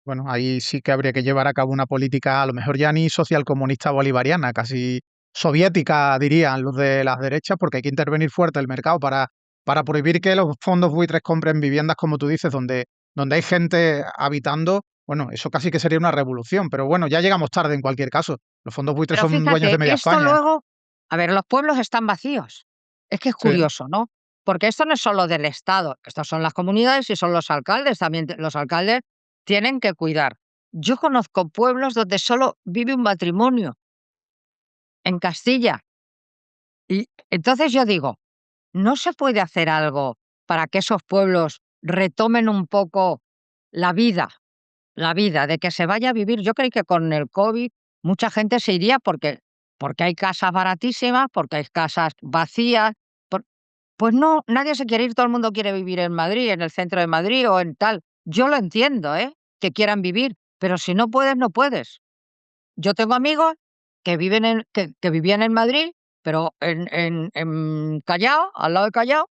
Speaker 3: Bueno, ahí sí que habría que llevar a cabo una política, a lo mejor ya ni socialcomunista bolivariana, casi soviética, dirían los de las derechas, porque hay que intervenir fuerte el mercado para prohibir que los fondos buitres compren viviendas, como tú dices, donde hay gente habitando. Bueno, eso casi que sería una revolución, pero bueno, ya llegamos tarde en cualquier caso. Los fondos buitres
Speaker 1: Pero
Speaker 3: son dueños de
Speaker 1: fíjate,
Speaker 3: media
Speaker 1: esto
Speaker 3: España.
Speaker 1: luego, a ver, los pueblos están vacíos. Es que es
Speaker 3: Sí,
Speaker 1: curioso, ¿no? Porque esto no es solo del Estado, estas son las comunidades y son los alcaldes, también los alcaldes tienen que cuidar. Yo conozco pueblos donde solo vive un matrimonio, en Castilla, y entonces yo digo, ¿no se puede hacer algo para que esos pueblos retomen un poco la vida? La vida, de que se vaya a vivir. Yo creí que con el COVID mucha gente se iría porque hay casas baratísimas, porque hay casas vacías. por- Pues no, nadie se quiere ir, todo el mundo quiere vivir en Madrid, en el centro de Madrid o en tal. Yo lo entiendo, ¿eh? Que quieran vivir, pero si no puedes, no puedes. Yo tengo amigos que vivían en Madrid, pero en Callao, al lado de Callao,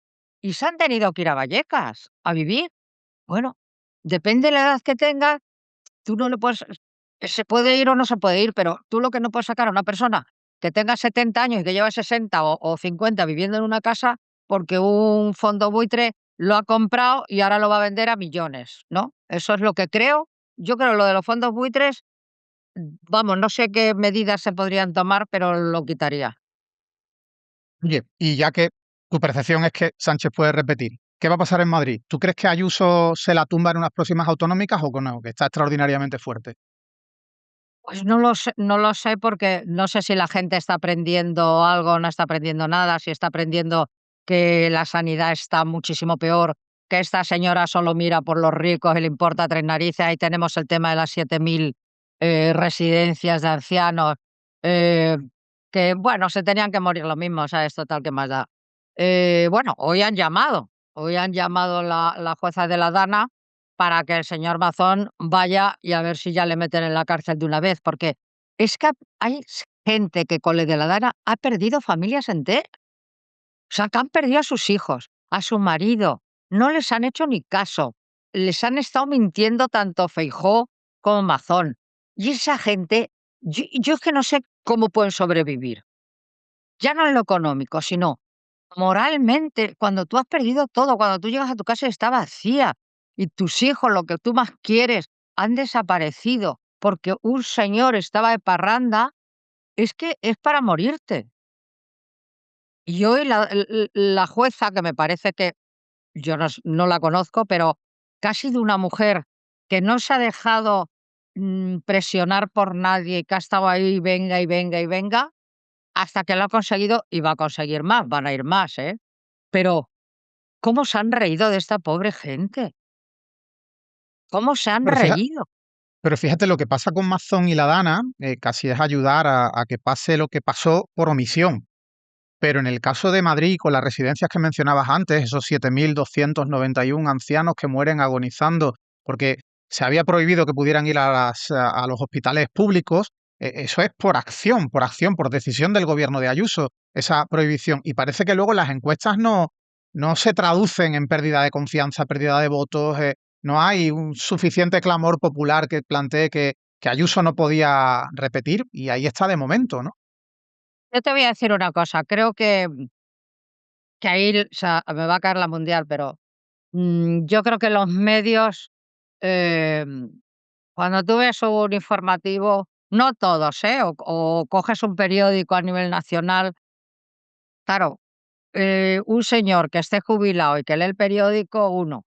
Speaker 1: y se han tenido que ir a Vallecas a vivir. Bueno, depende de la edad que tengas. Tú no le puedes se puede ir o no se puede ir, pero tú lo que no puedes sacar a una persona que tenga 70 años y que lleva 60 o 50 viviendo en una casa, porque un fondo buitre lo ha comprado y ahora lo va a vender a millones, ¿no? Eso es lo que creo. Yo creo lo de los fondos buitres, vamos, no sé qué medidas se podrían tomar, pero lo quitaría.
Speaker 3: oye, y ya que tu percepción es que Sánchez puede repetir, ¿qué va a pasar en Madrid? ¿Tú crees que Ayuso se la tumba en unas próximas autonómicas o que no, que está extraordinariamente fuerte?
Speaker 1: Pues no lo sé porque no sé si la gente está aprendiendo algo, no está aprendiendo nada, si está aprendiendo que la sanidad está muchísimo peor, que esta señora solo mira por los ricos y le importa tres narices. Ahí tenemos el tema de las 7.000 residencias de ancianos, eh, que bueno, se tenían que morir lo mismo, ¿sabes? Total, que más da. Bueno, hoy han llamado la jueza de la Dana para que el señor Mazón vaya y a ver si ya le meten en la cárcel de una vez, porque Es que hay gente que con lo de la Dana ha perdido familias enteras. O sea, que han perdido a sus hijos, a su marido, no les han hecho ni caso, les han estado mintiendo tanto Feijóo como Mazón. Y esa gente, yo es que no sé cómo pueden sobrevivir, ya no en lo económico, sino moralmente, cuando tú has perdido todo, cuando tú llegas a tu casa y está vacía, y tus hijos, lo que tú más quieres, han desaparecido porque un señor estaba de parranda, es que es para morirte. Y hoy la jueza, que me parece que yo no la conozco, pero que ha sido una mujer que no se ha dejado presionar por nadie, que ha estado ahí, venga y venga y venga, hasta que lo ha conseguido y va a conseguir más, van a ir más, ¿eh? Pero, ¿cómo se han reído de esta pobre gente? ¿Cómo se han
Speaker 3: Pero fíjate,
Speaker 1: reído?
Speaker 3: pero fíjate lo que pasa con Mazón y la Dana, casi es ayudar a que pase lo que pasó por omisión. Pero en el caso de Madrid, con las residencias que mencionabas antes, esos 7.291 ancianos que mueren agonizando porque se había prohibido que pudieran ir a los hospitales públicos, eso es por acción, por decisión del gobierno de Ayuso, esa prohibición. Y parece que luego las encuestas no se traducen en pérdida de confianza, pérdida de votos, no hay un suficiente clamor popular que plantee que Ayuso no podía repetir, y ahí está de momento, ¿no?
Speaker 1: Yo te voy a decir una cosa, creo que ahí, o sea, me va a caer la mundial, pero yo creo que los medios, em, cuando tú ves un informativo, no todos, ¿eh? O coges un periódico a nivel nacional, claro, un señor que esté jubilado y que lee el periódico, uno,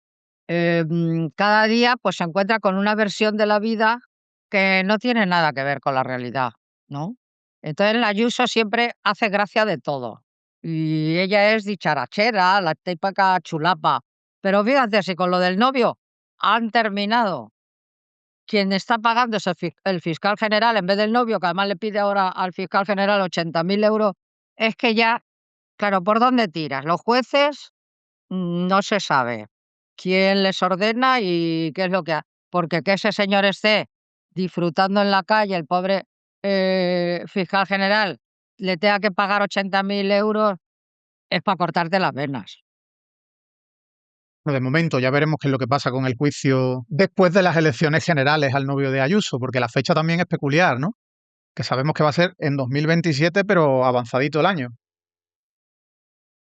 Speaker 1: cada día pues se encuentra con una versión de la vida que no tiene nada que ver con la realidad, ¿no? Entonces la Ayuso siempre hace gracia de todo. Y ella es dicharachera, la típica chulapa. Pero fíjate, si con lo del novio han terminado, quien está pagando es el fiscal general en vez del novio, que además le pide ahora al fiscal general 80.000 euros, es que ya, claro, ¿por dónde tiras? Los jueces no se sabe quién les ordena y qué es lo que porque que ese señor esté disfrutando en la calle, el pobre, fiscal general, le tenga que pagar 80.000 euros, es para cortarte las venas.
Speaker 3: De momento, ya veremos qué es lo que pasa con el juicio después de las elecciones generales al novio de Ayuso, porque la fecha también es peculiar, ¿no? Que sabemos que va a ser en 2027, pero avanzadito el año.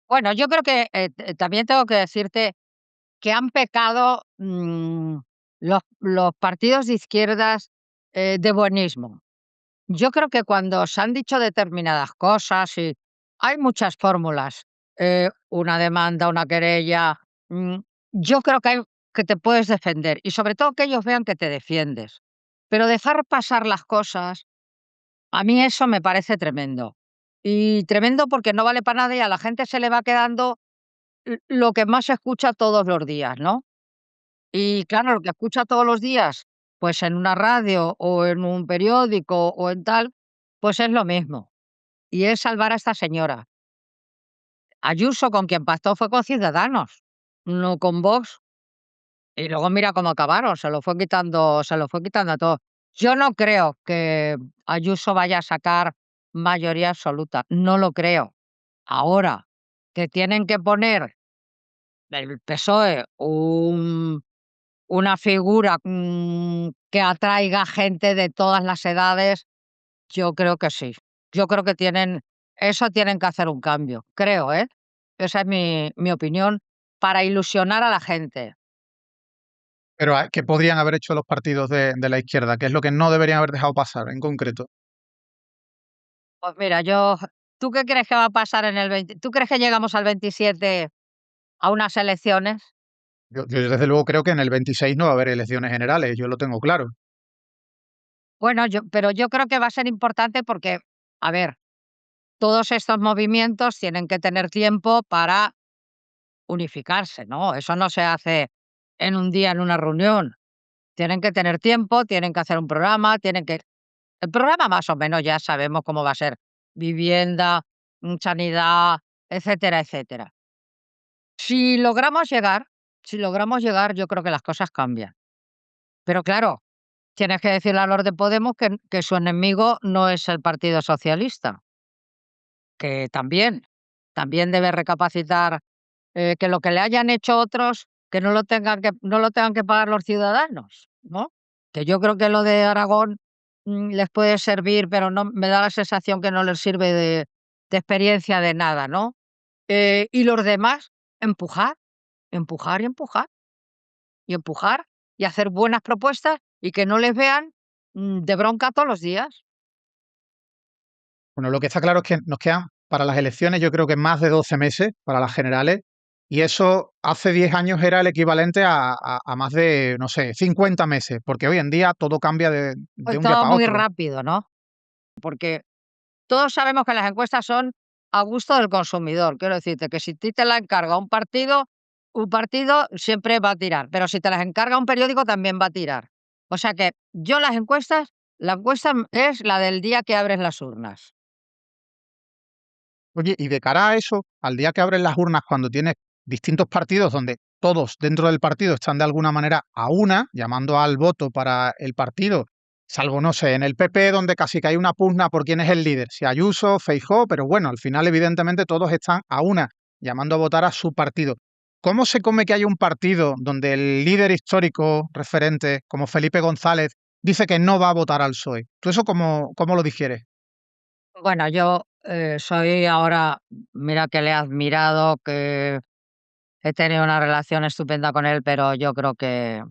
Speaker 1: Bueno, yo creo que, también tengo que decirte que han pecado, los partidos de izquierdas, de buenismo. Yo creo que cuando se han dicho determinadas cosas y hay muchas fórmulas, una demanda, una querella, mm, yo creo que te puedes defender y sobre todo que ellos vean que te defiendes. Pero dejar pasar las cosas, a mí eso me parece tremendo. Y tremendo porque no vale para nada y a la gente se le va quedando lo que más se escucha todos los días, ¿no? Y claro, lo que escucha todos los días, pues en una radio o en un periódico o en tal, pues es lo mismo. Y es salvar a esta señora. Ayuso con quien pactó fue con Ciudadanos, no con Vox. Y luego mira cómo acabaron, se lo fue quitando a todos. Yo no creo que Ayuso vaya a sacar mayoría absoluta, no lo creo. Ahora, que tienen que poner el PSOE una figura, que atraiga gente de todas las edades, yo creo que sí. Yo creo que tienen que hacer un cambio, creo, ¿eh? Esa es mi opinión, para ilusionar a la gente.
Speaker 3: Pero ¿qué podrían haber hecho los partidos de la izquierda? ¿Qué es lo que no deberían haber dejado pasar en concreto?
Speaker 1: Pues mira, ¿tú qué crees que va a pasar en el 20? ¿Tú crees que llegamos al 27 a unas elecciones?
Speaker 3: Yo desde luego creo que en el 26 no va a haber elecciones generales, yo lo tengo claro.
Speaker 1: Bueno, pero yo creo que va a ser importante porque, a ver, todos estos movimientos tienen que tener tiempo para unificarse, ¿no? Eso no se hace en un día, en una reunión. Tienen que tener tiempo, tienen que hacer un programa, tienen que el programa más o menos ya sabemos cómo va a ser. Vivienda, sanidad, etcétera, etcétera. Si logramos llegar, si logramos llegar, yo creo que las cosas cambian. Pero claro, tienes que decirle a los de Podemos que su enemigo no es el Partido Socialista, que también debe recapacitar, que lo que le hayan hecho otros, que no lo tengan que pagar los ciudadanos, ¿no? Que yo creo que lo de Aragón, les puede servir, pero no me da la sensación que no les sirve de experiencia de nada, ¿no? Y los demás, empujar, empujar y empujar, y empujar, y hacer buenas propuestas, y que no les vean, de bronca todos los días.
Speaker 3: Bueno, lo que está claro es que nos quedan para las elecciones, yo creo que más de 12 meses para las generales, y eso hace 10 años era el equivalente a más de, no sé, 50 meses, porque hoy en día todo cambia de
Speaker 1: Pues
Speaker 3: un día
Speaker 1: todo
Speaker 3: para
Speaker 1: muy
Speaker 3: otro.
Speaker 1: rápido, ¿no? Porque todos sabemos que las encuestas son a gusto del consumidor. Quiero decirte que si a ti te la encarga un partido siempre va a tirar, pero si te las encarga un periódico también va a tirar. O sea que yo las encuestas, la encuesta es la del día que abres las urnas.
Speaker 3: Oye, y de cara a eso, al día que abren las urnas, cuando tienes distintos partidos donde todos dentro del partido están de alguna manera a una, llamando al voto para el partido, salvo, no sé, en el PP, donde casi que hay una pugna por quién es el líder, si Ayuso, Feijóo, pero bueno, al final, evidentemente, todos están a una, llamando a votar a su partido. ¿Cómo se come que hay un partido donde el líder histórico referente, como Felipe González, dice que no va a votar al PSOE? ¿Tú eso cómo lo digieres?
Speaker 1: Bueno, yo soy ahora, mira que le he admirado, que he tenido una relación estupenda con él, pero yo creo que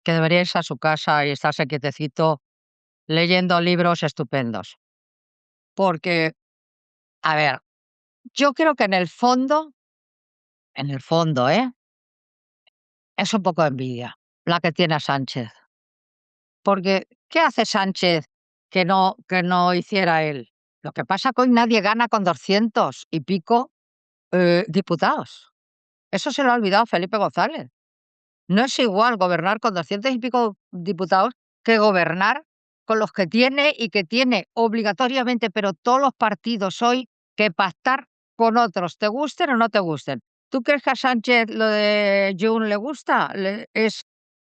Speaker 1: debería irse a su casa y estarse quietecito leyendo libros estupendos. Porque, a ver, yo creo que en el fondo, es un poco de envidia la que tiene a Sánchez. Porque, ¿qué hace Sánchez que no hiciera él? Lo que pasa que hoy nadie gana con 200 y pico diputados. Eso se lo ha olvidado Felipe González. No es igual gobernar con 200 y pico diputados que gobernar con los que tiene y que tiene obligatoriamente, pero todos los partidos hoy, que pactar con otros, te gusten o no te gusten. ¿Tú crees que a Sánchez lo de Jun le gusta?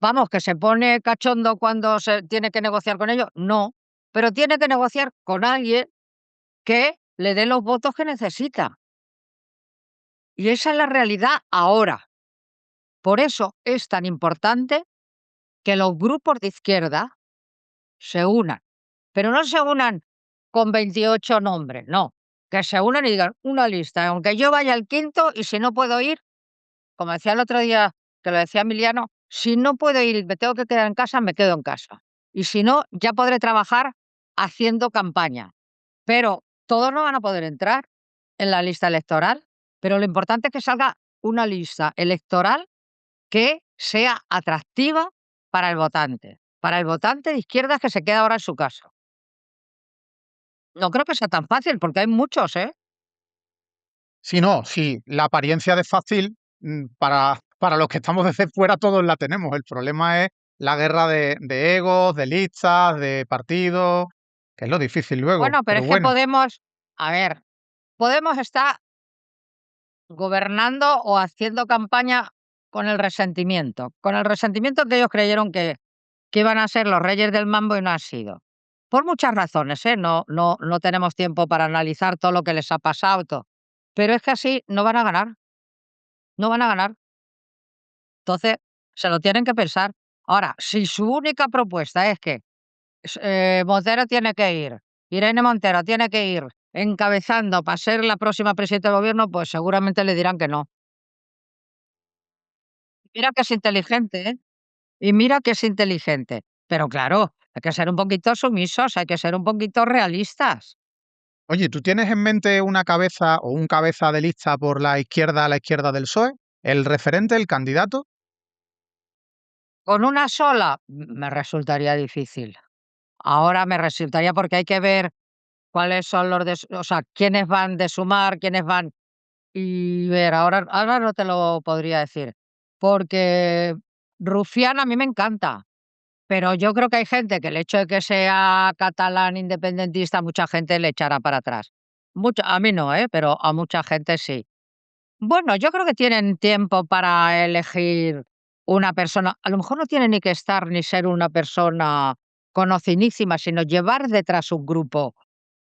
Speaker 1: Vamos, que se pone cachondo cuando se tiene que negociar con ellos. No, pero tiene que negociar con alguien que le dé los votos que necesita. Y esa es la realidad ahora. Por eso es tan importante que los grupos de izquierda se unan, pero no se unan con 28 nombres, no, que se unan y digan una lista, aunque yo vaya al quinto y si no puedo ir, como decía el otro día, que lo decía Emiliano, si no puedo ir y me tengo que quedar en casa, me quedo en casa. Y si no, ya podré trabajar haciendo campaña. Pero todos no van a poder entrar en la lista electoral, pero lo importante es que salga una lista electoral que sea atractiva para el votante de izquierdas que se queda ahora en su casa. No creo que sea tan fácil, porque hay muchos, ¿eh?
Speaker 3: Sí, no, sí, la apariencia de fácil, para los que estamos desde fuera todos la tenemos. El problema es la guerra de egos, de listas, de partidos, que es lo difícil luego.
Speaker 1: Bueno, pero
Speaker 3: Pero
Speaker 1: es que
Speaker 3: bueno,
Speaker 1: A ver, Podemos está gobernando o haciendo campaña con el resentimiento que ellos creyeron que iban a ser los reyes del mambo y no han sido. Por muchas razones, ¿eh? No tenemos tiempo para analizar todo lo que les ha pasado y todo. Pero es que así no van a ganar, no van a ganar. Entonces, se lo tienen que pensar. Ahora, si su única propuesta es que Montero tiene que ir, Irene Montero tiene que ir encabezando para ser la próxima presidenta del gobierno, pues seguramente le dirán que no. Mira que es inteligente, ¿eh? Y mira que es inteligente. Pero claro, hay que ser un poquito sumisos, hay que ser un poquito realistas.
Speaker 3: oye, ¿tú tienes en mente una cabeza o un cabeza de lista por la izquierda a la izquierda del PSOE? ¿El referente, el candidato?
Speaker 1: Con una sola me resultaría difícil. Ahora me resultaría porque hay que ver cuáles son o sea, quiénes van de sumar, quiénes van y ver, ahora no te lo podría decir, porque Rufián a mí me encanta, pero yo creo que hay gente que el hecho de que sea catalán independentista, mucha gente le echará para atrás. A mí no, pero a mucha gente sí. Bueno, yo creo que tienen tiempo para elegir una persona. A lo mejor no tiene ni que estar ni ser una persona conocidísima, sino llevar detrás un grupo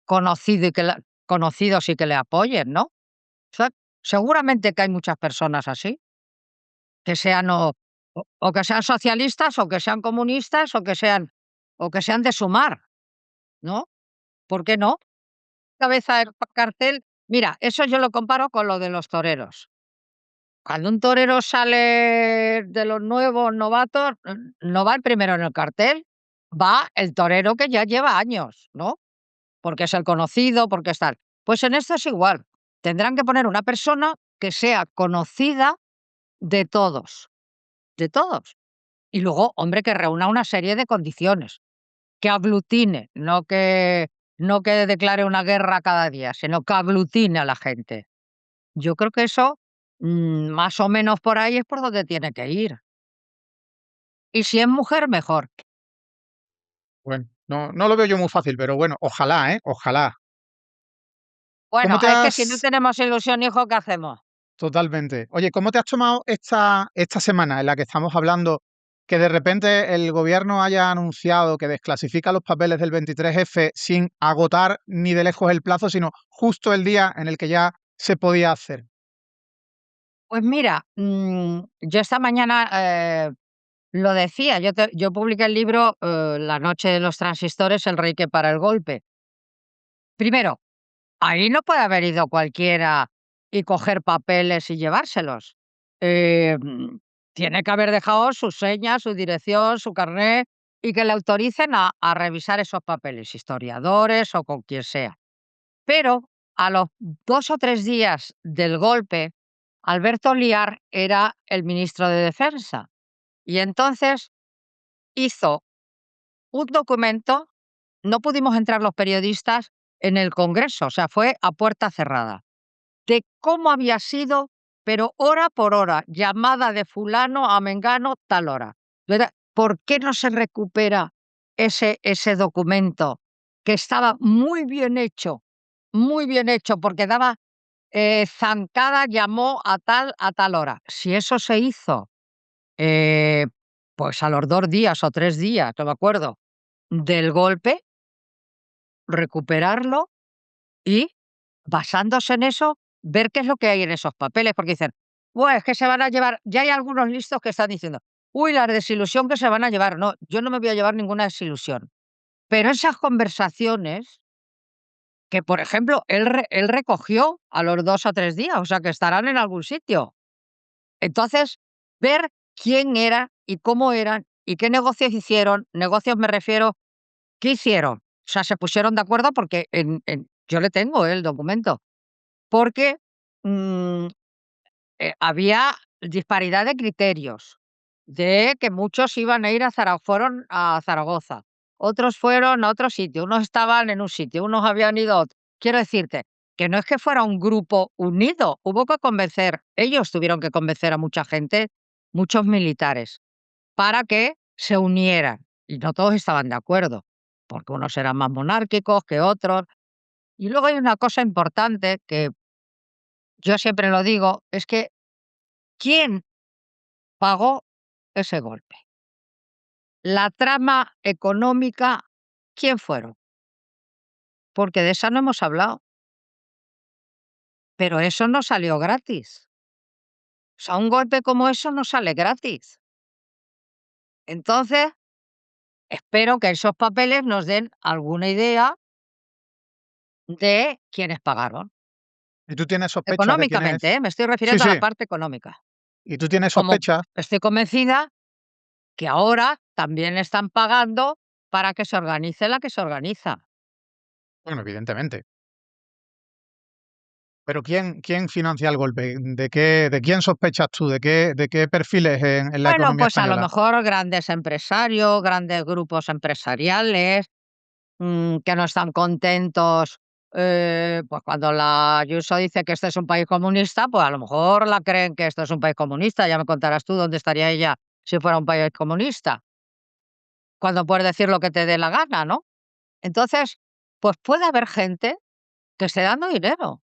Speaker 1: conocidos y que le apoyen, ¿no? O sea, seguramente que hay muchas personas así, que sean o que sean socialistas, o que sean comunistas, o que sean de Sumar, ¿no? ¿Por qué no? Cabeza del cartel. Mira, eso yo lo comparo con lo de los toreros. Cuando un torero sale de los nuevos novatos, no va el primero en el cartel, va el torero que ya lleva años, ¿no? Porque es el conocido, porque es tal. Pues en esto es igual. Tendrán que poner una persona que sea conocida de todos, de todos. Y luego, hombre, que reúna una serie de condiciones, que aglutine, no que declare una guerra cada día, sino que aglutine a la gente. Yo creo que eso, más o menos por ahí es por donde tiene que ir. Y si es mujer, mejor.
Speaker 3: Bueno, no lo veo yo muy fácil, pero bueno, ojalá, ¿eh? Ojalá. ¿Cómo
Speaker 1: Bueno,
Speaker 3: te
Speaker 1: es que si no
Speaker 3: has
Speaker 1: tenemos ilusión, hijo, ¿qué hacemos?
Speaker 3: Totalmente. Oye, ¿cómo te has tomado esta semana en la que estamos hablando que de repente el gobierno haya anunciado que desclasifica los papeles del 23F sin agotar ni de lejos el plazo, sino justo el día en el que ya se podía hacer?
Speaker 1: Pues mira, yo esta mañana lo decía, yo publiqué el libro La noche de los transistores, el rey que para el golpe. Primero, ahí no puede haber ido cualquiera y coger papeles y llevárselos. Tiene que haber dejado su seña, su dirección, su carnet y que le autoricen a revisar esos papeles, historiadores o con quien sea. Pero a los 2 o 3 días del golpe, Alberto Liar era el ministro de Defensa y entonces hizo un documento. No pudimos entrar los periodistas en el Congreso, o sea, fue a puerta cerrada, de cómo había sido, pero hora por hora, llamada de fulano a mengano, tal hora. ¿Verdad? ¿Por qué no se recupera ese documento que estaba muy bien hecho, porque daba zancada, llamó a tal hora? Si eso se hizo, eh, pues a los 2 días o 3 días, no me acuerdo, del golpe, recuperarlo y, basándose en eso, ver qué es lo que hay en esos papeles, porque dicen: "Buah, es que se van a llevar", ya hay algunos listos que están diciendo: "Uy, la desilusión que se van a llevar". No, yo no me voy a llevar ninguna desilusión. Pero esas conversaciones que, por ejemplo, él recogió a los 2 o 3 días, o sea, que estarán en algún sitio. Entonces, ver quién era y cómo eran y qué negocios hicieron, negocios me refiero, ¿qué hicieron? O sea, se pusieron de acuerdo porque yo le tengo el documento, porque, mm, había disparidad de criterios, de que muchos iban a ir fueron a Zaragoza, otros fueron a otro sitio, unos estaban en un sitio, unos habían ido a otro. Quiero decirte que no es que fuera un grupo unido, hubo que convencer, ellos tuvieron que convencer a mucha gente, muchos militares, para que se unieran, y no todos estaban de acuerdo, porque unos eran más monárquicos que otros. Y luego hay una cosa importante que yo siempre lo digo, es que ¿quién pagó ese golpe? La trama económica, ¿quién fueron? Porque de esa no hemos hablado, pero eso no salió gratis. O sea, un golpe como eso no sale gratis. Entonces, espero que esos papeles nos den alguna idea de quiénes pagaron.
Speaker 3: ¿Y tú tienes sospechas de
Speaker 1: Económicamente,
Speaker 3: quiénes?
Speaker 1: ¿eh? Me estoy
Speaker 3: Sí,
Speaker 1: refiriendo a la
Speaker 3: sí.
Speaker 1: parte económica.
Speaker 3: ¿Y tú tienes
Speaker 1: Como
Speaker 3: sospechas?
Speaker 1: estoy convencida que ahora también están pagando para que se organice la que se organiza.
Speaker 3: Bueno, evidentemente. Pero ¿quién financia el golpe? ¿De quién sospechas tú? ¿De qué perfiles en la
Speaker 1: Bueno,
Speaker 3: economía
Speaker 1: pues a lo
Speaker 3: española?
Speaker 1: mejor grandes empresarios, grandes grupos empresariales, que no están contentos, pues cuando la Ayuso dice que este es un país comunista, pues a lo mejor la creen que esto es un país comunista. Ya me contarás tú dónde estaría ella si fuera un país comunista, cuando puedes decir lo que te dé la gana, ¿no? Entonces, pues puede haber gente que esté dando dinero.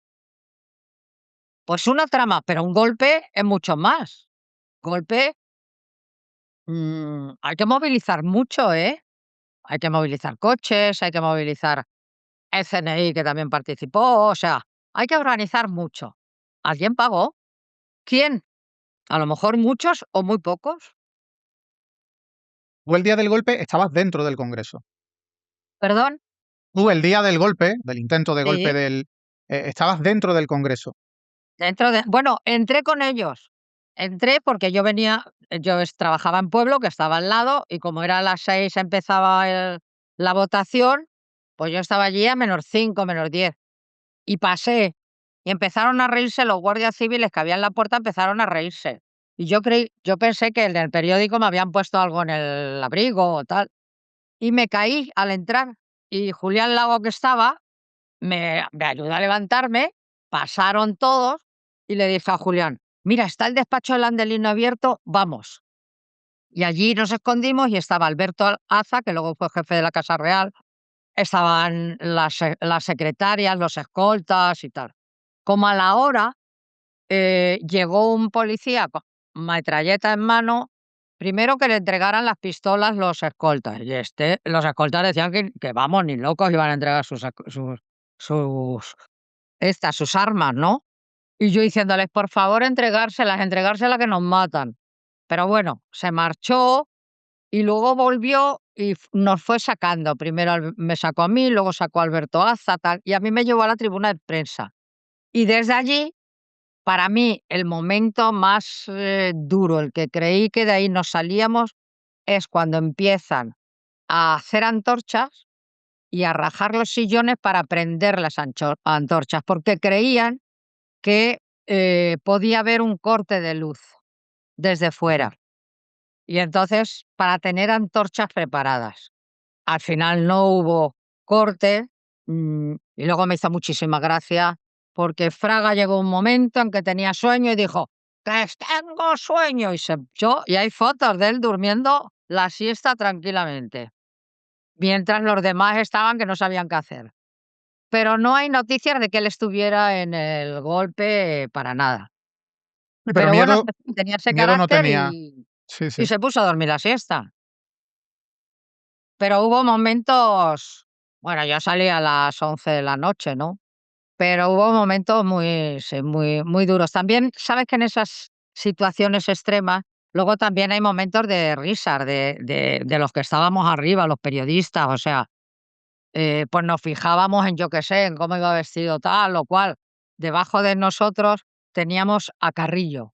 Speaker 1: Pues una trama, pero un golpe es mucho más. Golpe, hay que movilizar mucho, ¿eh? hay que movilizar coches, hay que movilizar el CNI, que también participó, o sea, hay que organizar mucho. ¿Alguien pagó? ¿Quién? A lo mejor muchos o muy pocos.
Speaker 3: Tú el día del golpe estabas dentro del Congreso.
Speaker 1: ¿Perdón?
Speaker 3: Tú el día del golpe, del intento de golpe
Speaker 1: Sí,
Speaker 3: estabas dentro del Congreso.
Speaker 1: bueno, entré con ellos. Entré porque trabajaba en Pueblo, que estaba al lado, y como era a las 6 empezaba la votación, pues yo estaba allí a -5, -10. Y pasé, y empezaron a reírse los guardias civiles que había en la puerta, empezaron a reírse. Y yo pensé que en el periódico me habían puesto algo en el abrigo o tal, y me caí al entrar. Y Julián Lago, que estaba, me ayudó a levantarme, pasaron todos, y le dije a Julián: "Mira, está el despacho de Landelino abierto, vamos". Y allí nos escondimos y estaba Alberto Aza, que luego fue jefe de la Casa Real, estaban las secretarias, los escoltas y tal. Como a la hora, llegó un policía con metralleta en mano, primero que le entregaran las pistolas los escoltas, y los escoltas decían que vamos, ni locos iban a entregar sus sus armas, ¿no? Y yo diciéndoles: "Por favor, entregárselas, entregárselas que nos matan". Pero bueno, se marchó y luego volvió y nos fue sacando. Primero me sacó a mí, luego sacó a Alberto Aza, tal, y a mí me llevó a la tribuna de prensa. Y desde allí, para mí, el momento más duro, el que creí que de ahí nos salíamos, es cuando empiezan a hacer antorchas y a rajar los sillones para prender las antorchas, porque creían que podía haber un corte de luz desde fuera. Y entonces, para tener antorchas preparadas. Al final no hubo corte, y luego me hizo muchísima gracia, porque Fraga llegó un momento en que tenía sueño y dijo: "Que tengo sueño", y se echó, y hay fotos de él durmiendo la siesta tranquilamente, mientras los demás estaban que no sabían qué hacer. Pero no hay noticias de que él estuviera en el golpe para nada.
Speaker 3: Sí, pero
Speaker 1: Pero bueno,
Speaker 3: miedo,
Speaker 1: tenía ese
Speaker 3: miedo no
Speaker 1: carácter
Speaker 3: tenía.
Speaker 1: y
Speaker 3: Sí, sí.
Speaker 1: y se puso a dormir la siesta. Pero hubo momentos, bueno, yo salí a las 11 de la noche, ¿no? Pero hubo momentos muy, sí, muy, muy duros. También, sabes que en esas situaciones extremas, luego también hay momentos de risas de los que estábamos arriba, los periodistas, o sea, pues nos fijábamos en, yo qué sé, en cómo iba vestido tal o cual. Debajo de nosotros teníamos a Carrillo,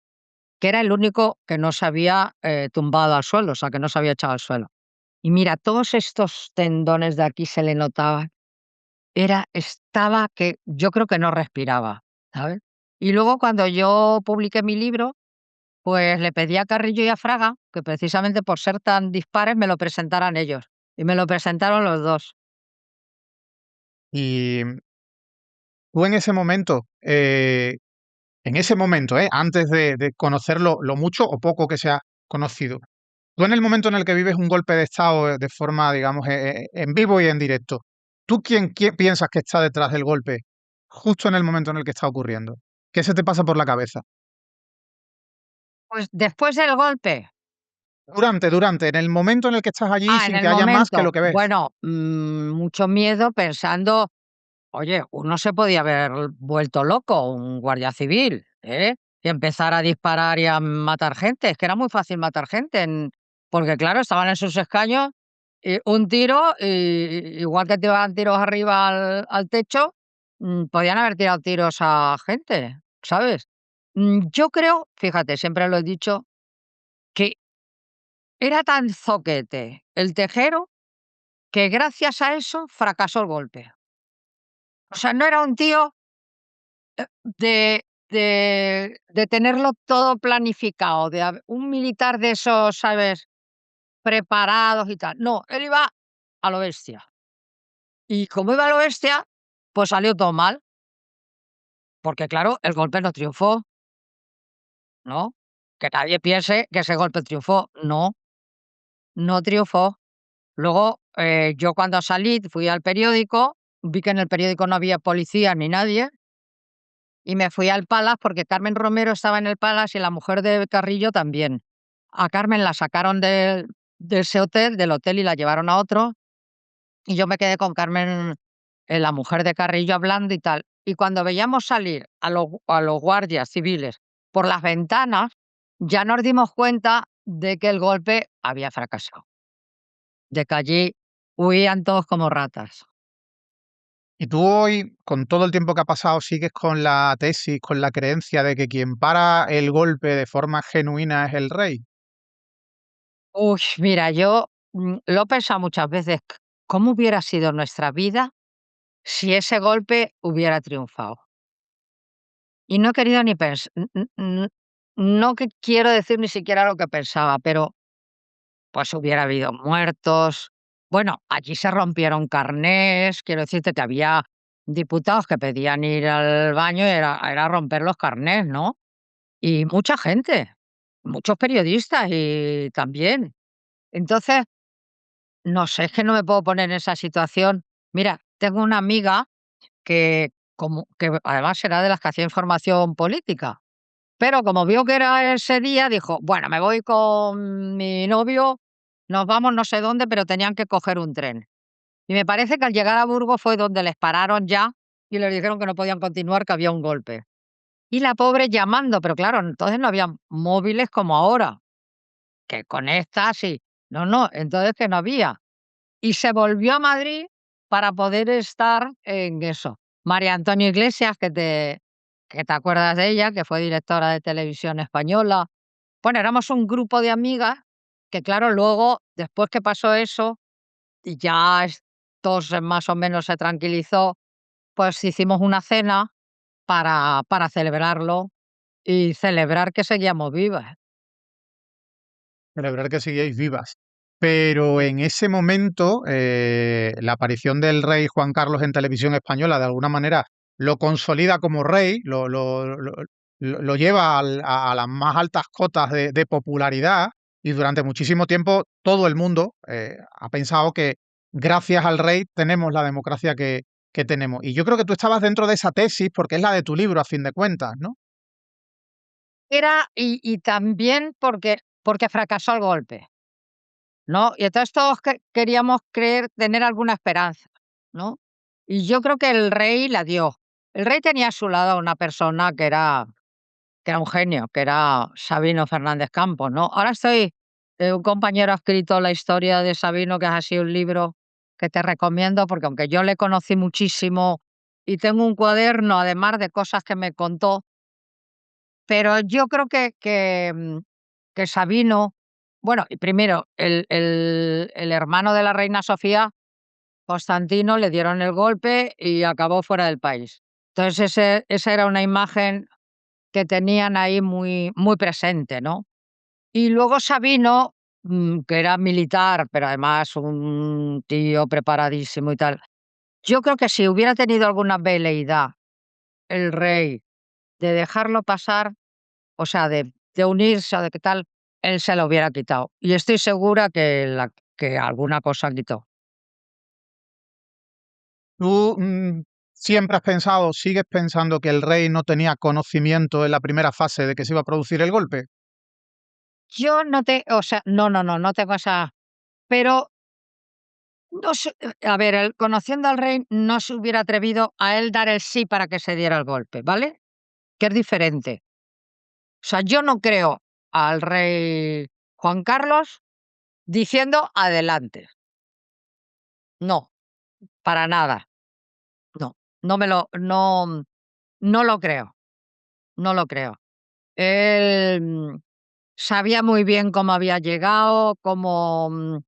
Speaker 1: que era el único que no se había tumbado al suelo, o sea, que no se había echado al suelo. Y mira, todos estos tendones de aquí se le notaban. Estaba que yo creo que no respiraba, ¿sabes? Y luego cuando yo publiqué mi libro, pues le pedí a Carrillo y a Fraga que precisamente por ser tan dispares me lo presentaran ellos. Y me lo presentaron los dos.
Speaker 3: Y tú en ese momento, antes de conocer lo mucho o poco que se ha conocido, tú en el momento en el que vives un golpe de estado de forma, digamos, en vivo y en directo, ¿tú quién piensas que está detrás del golpe justo en el momento en el que está ocurriendo? ¿Qué se te pasa por la cabeza?
Speaker 1: Pues después del golpe,
Speaker 3: En el momento en el que estás allí
Speaker 1: en
Speaker 3: sin que
Speaker 1: el
Speaker 3: haya más que lo
Speaker 1: momento,
Speaker 3: que ves.
Speaker 1: bueno, mucho miedo pensando, oye, uno se podía haber vuelto loco, un guardia civil, ¿eh? Y empezar a disparar y a matar gente. Es que era muy fácil matar gente, porque claro, estaban en sus escaños, y un tiro, igual que tiraban tiros arriba al techo, podían haber tirado tiros a gente, ¿sabes? Yo creo, fíjate, siempre lo he dicho, que era tan zoquete el Tejero que gracias a eso fracasó el golpe. O sea, no era un tío de tenerlo todo planificado, un militar de esos, ¿sabes?, preparados y tal. No, él iba a lo bestia. Y como iba a lo bestia, pues salió todo mal, porque claro, el golpe no triunfó, ¿no? Que nadie piense que ese golpe triunfó. No, no triunfó. Luego, yo cuando salí, fui al periódico, vi que en el periódico no había policía ni nadie, y me fui al Palace porque Carmen Romero estaba en el Palace y la mujer de Carrillo también. A Carmen la sacaron de ese hotel, del hotel, y la llevaron a otro, Y yo me quedé con Carmen, la mujer de Carrillo, hablando y tal. Y cuando veíamos salir a los guardias civiles por las ventanas, ya nos dimos cuenta de que el golpe había fracasado, de que allí huían todos como ratas.
Speaker 3: Y tú hoy, con todo el tiempo que ha pasado, sigues con la tesis, con la creencia de que quien para el golpe de forma genuina es el rey.
Speaker 1: Uy, mira, yo lo he pensado muchas veces, ¿cómo hubiera sido nuestra vida si ese golpe hubiera triunfado? Y no he querido ni pensar, no que quiero decir ni siquiera lo que pensaba, pero pues hubiera habido muertos. Bueno, allí se rompieron carnés, quiero decirte que había diputados que pedían ir al baño y era romper los carnés, ¿no? Y mucha gente, muchos periodistas y también. Entonces, no sé, es que no me puedo poner en esa situación. Mira, tengo una amiga que además era de las que hacía información política, pero como vio que era ese día, dijo: "Bueno, me voy con mi novio, nos vamos no sé dónde", pero tenían que coger un tren. Y me parece que al llegar a Burgos fue donde les pararon ya y les dijeron que no podían continuar, que había un golpe. Y la pobre llamando, pero claro, entonces no había móviles como ahora, que conectas y no, no, entonces que no había. Y se volvió a Madrid para poder estar en eso. María Antonia Iglesias, que te acuerdas de ella, que fue directora de Televisión Española. Bueno, éramos un grupo de amigas que, claro, luego, después que pasó eso, y ya esto más o menos se tranquilizó, pues hicimos una cena para celebrarlo y celebrar que seguíamos vivas.
Speaker 3: Celebrar que seguíais vivas. Pero en ese momento, la aparición del rey Juan Carlos en televisión española, de alguna manera, lo consolida como rey, lo lleva a las más altas cotas de popularidad, y durante muchísimo tiempo todo el mundo ha pensado que gracias al rey tenemos la democracia que tenemos. Y yo creo que tú estabas dentro de esa tesis porque es la de tu libro, a fin de cuentas, ¿no?
Speaker 1: Y también porque fracasó el golpe, ¿no? Y entonces todos queríamos creer, tener alguna esperanza, ¿no? Y yo creo que el rey la dio. El rey tenía a su lado a una persona que era un genio, que era Sabino Fernández Campos, ¿no? Ahora un compañero ha escrito la historia de Sabino, que es así un libro que te recomiendo, porque aunque yo le conocí muchísimo y tengo un cuaderno, además de cosas que me contó, pero yo creo que Sabino, bueno, y primero, el hermano de la reina Sofía, Constantino, le dieron el golpe y acabó fuera del país. Entonces, esa era una imagen que tenían ahí muy, muy presente, ¿no? Y luego Sabino, que era militar, pero además un tío preparadísimo y tal. Yo creo que si hubiera tenido alguna veleidad el rey de dejarlo pasar, o sea, de unirse o de qué tal, él se lo hubiera quitado. Y estoy segura que alguna cosa quitó.
Speaker 3: ¿Tú siempre has pensado, sigues pensando que el rey no tenía conocimiento en la primera fase de que se iba a producir el golpe?
Speaker 1: Yo no o sea, no, no, no, no tengo esa, pero no sé, a ver, él, conociendo al rey, no se hubiera atrevido a él dar el sí para que se diera el golpe, ¿vale? Que es diferente. O sea, yo no creo al rey Juan Carlos diciendo adelante. No, para nada. No, no lo creo, no lo creo. Él sabía muy bien cómo había llegado, bueno,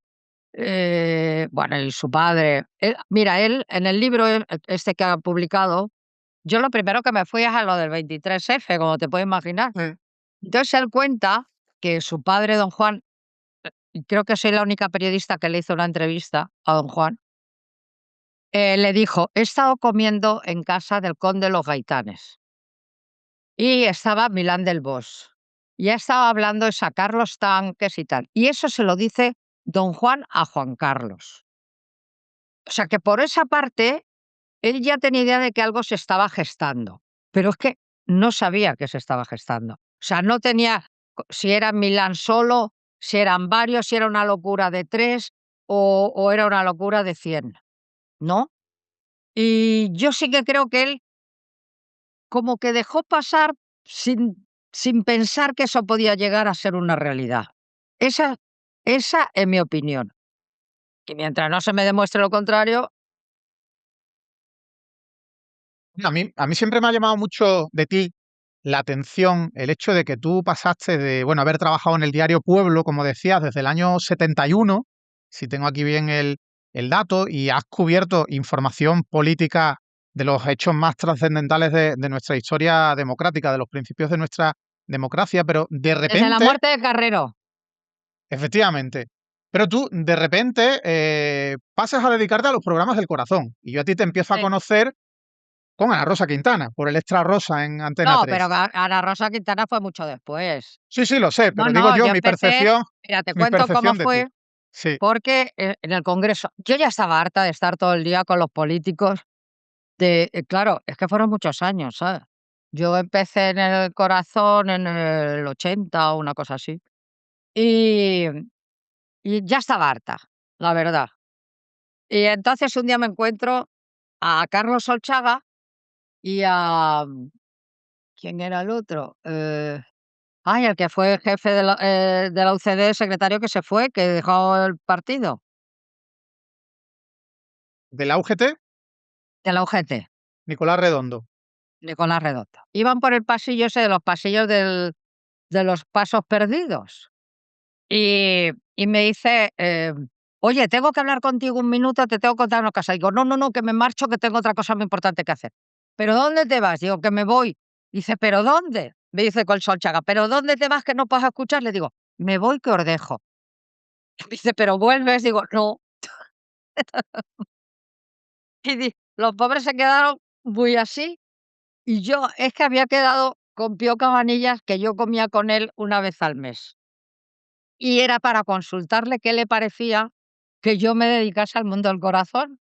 Speaker 1: y su padre. Mira, él en el libro este que ha publicado, yo lo primero que me fui es a lo del 23F, como te puedes imaginar. Entonces él cuenta que su padre, don Juan, y creo que soy la única periodista que le hizo una entrevista a don Juan, le dijo: "He estado comiendo en casa del conde Los Gaitanes y estaba Milán del Bosch, y ha estado hablando de sacar los tanques y tal". Y eso se lo dice don Juan a Juan Carlos. O sea que por esa parte, él ya tenía idea de que algo se estaba gestando, pero es que no sabía que se estaba gestando. O sea, no tenía si era Milán solo, si eran varios, si era una locura de 3 o era una locura de 100. ¿no? Y yo sí que creo que él como que dejó pasar sin pensar que eso podía llegar a ser una realidad. Esa esa es mi opinión. Y mientras no se me demuestre lo contrario,
Speaker 3: A mí siempre me ha llamado mucho de ti la atención el hecho de que tú pasaste de, bueno, haber trabajado en el diario Pueblo, como decías, desde el año 71, si tengo aquí bien el dato, y has cubierto información política de los hechos más trascendentales de nuestra historia democrática, de los principios de nuestra democracia, pero de
Speaker 1: desde la
Speaker 3: repente,
Speaker 1: muerte de Carrero.
Speaker 3: efectivamente, pero tú de repente pasas a dedicarte a los programas del corazón, y yo a ti te empiezo a
Speaker 1: Sí.
Speaker 3: conocer con Ana Rosa Quintana, por el Extra Rosa en Antena
Speaker 1: No, pero
Speaker 3: 3.
Speaker 1: Ana Rosa Quintana fue mucho después.
Speaker 3: Sí, sí, lo sé,
Speaker 1: No,
Speaker 3: pero digo
Speaker 1: no,
Speaker 3: yo
Speaker 1: yo empecé, mira, te
Speaker 3: mi
Speaker 1: cuento cómo
Speaker 3: percepción de ti.
Speaker 1: fue,
Speaker 3: Sí,
Speaker 1: porque, en el Congreso yo ya estaba harta de estar todo el día con los políticos claro, es que fueron muchos años, ¿sabes? Yo empecé en el Corazón en el 80 o una cosa así, y ya estaba harta, la verdad. Y entonces un día me encuentro a Carlos Solchaga y a, ¿quién era el otro? Ay, el que fue jefe de la UCD, secretario que se fue, que dejó el partido,
Speaker 3: de la UGT,
Speaker 1: de la UGT,
Speaker 3: Nicolás Redondo.
Speaker 1: Nicolás Redondo. Iban por el pasillo ese de los pasillos de los pasos perdidos. Y me dice, oye, tengo que hablar contigo un minuto, te tengo que contar una cosa. Digo, no, no, no, que me marcho, que tengo otra cosa muy importante que hacer. ¿Pero dónde te vas? Digo, que me voy. Dice, ¿pero dónde? Me dice con Solchaga, ¿pero dónde te vas que no puedes escuchar? Le digo, me voy que os dejo. Dice, ¿pero vuelves? Digo, no. Los pobres se quedaron muy así. Y yo es que había quedado con Pío Cabanillas, que yo comía con él una vez al mes. Y era para consultarle qué le parecía que yo me dedicase al mundo del corazón.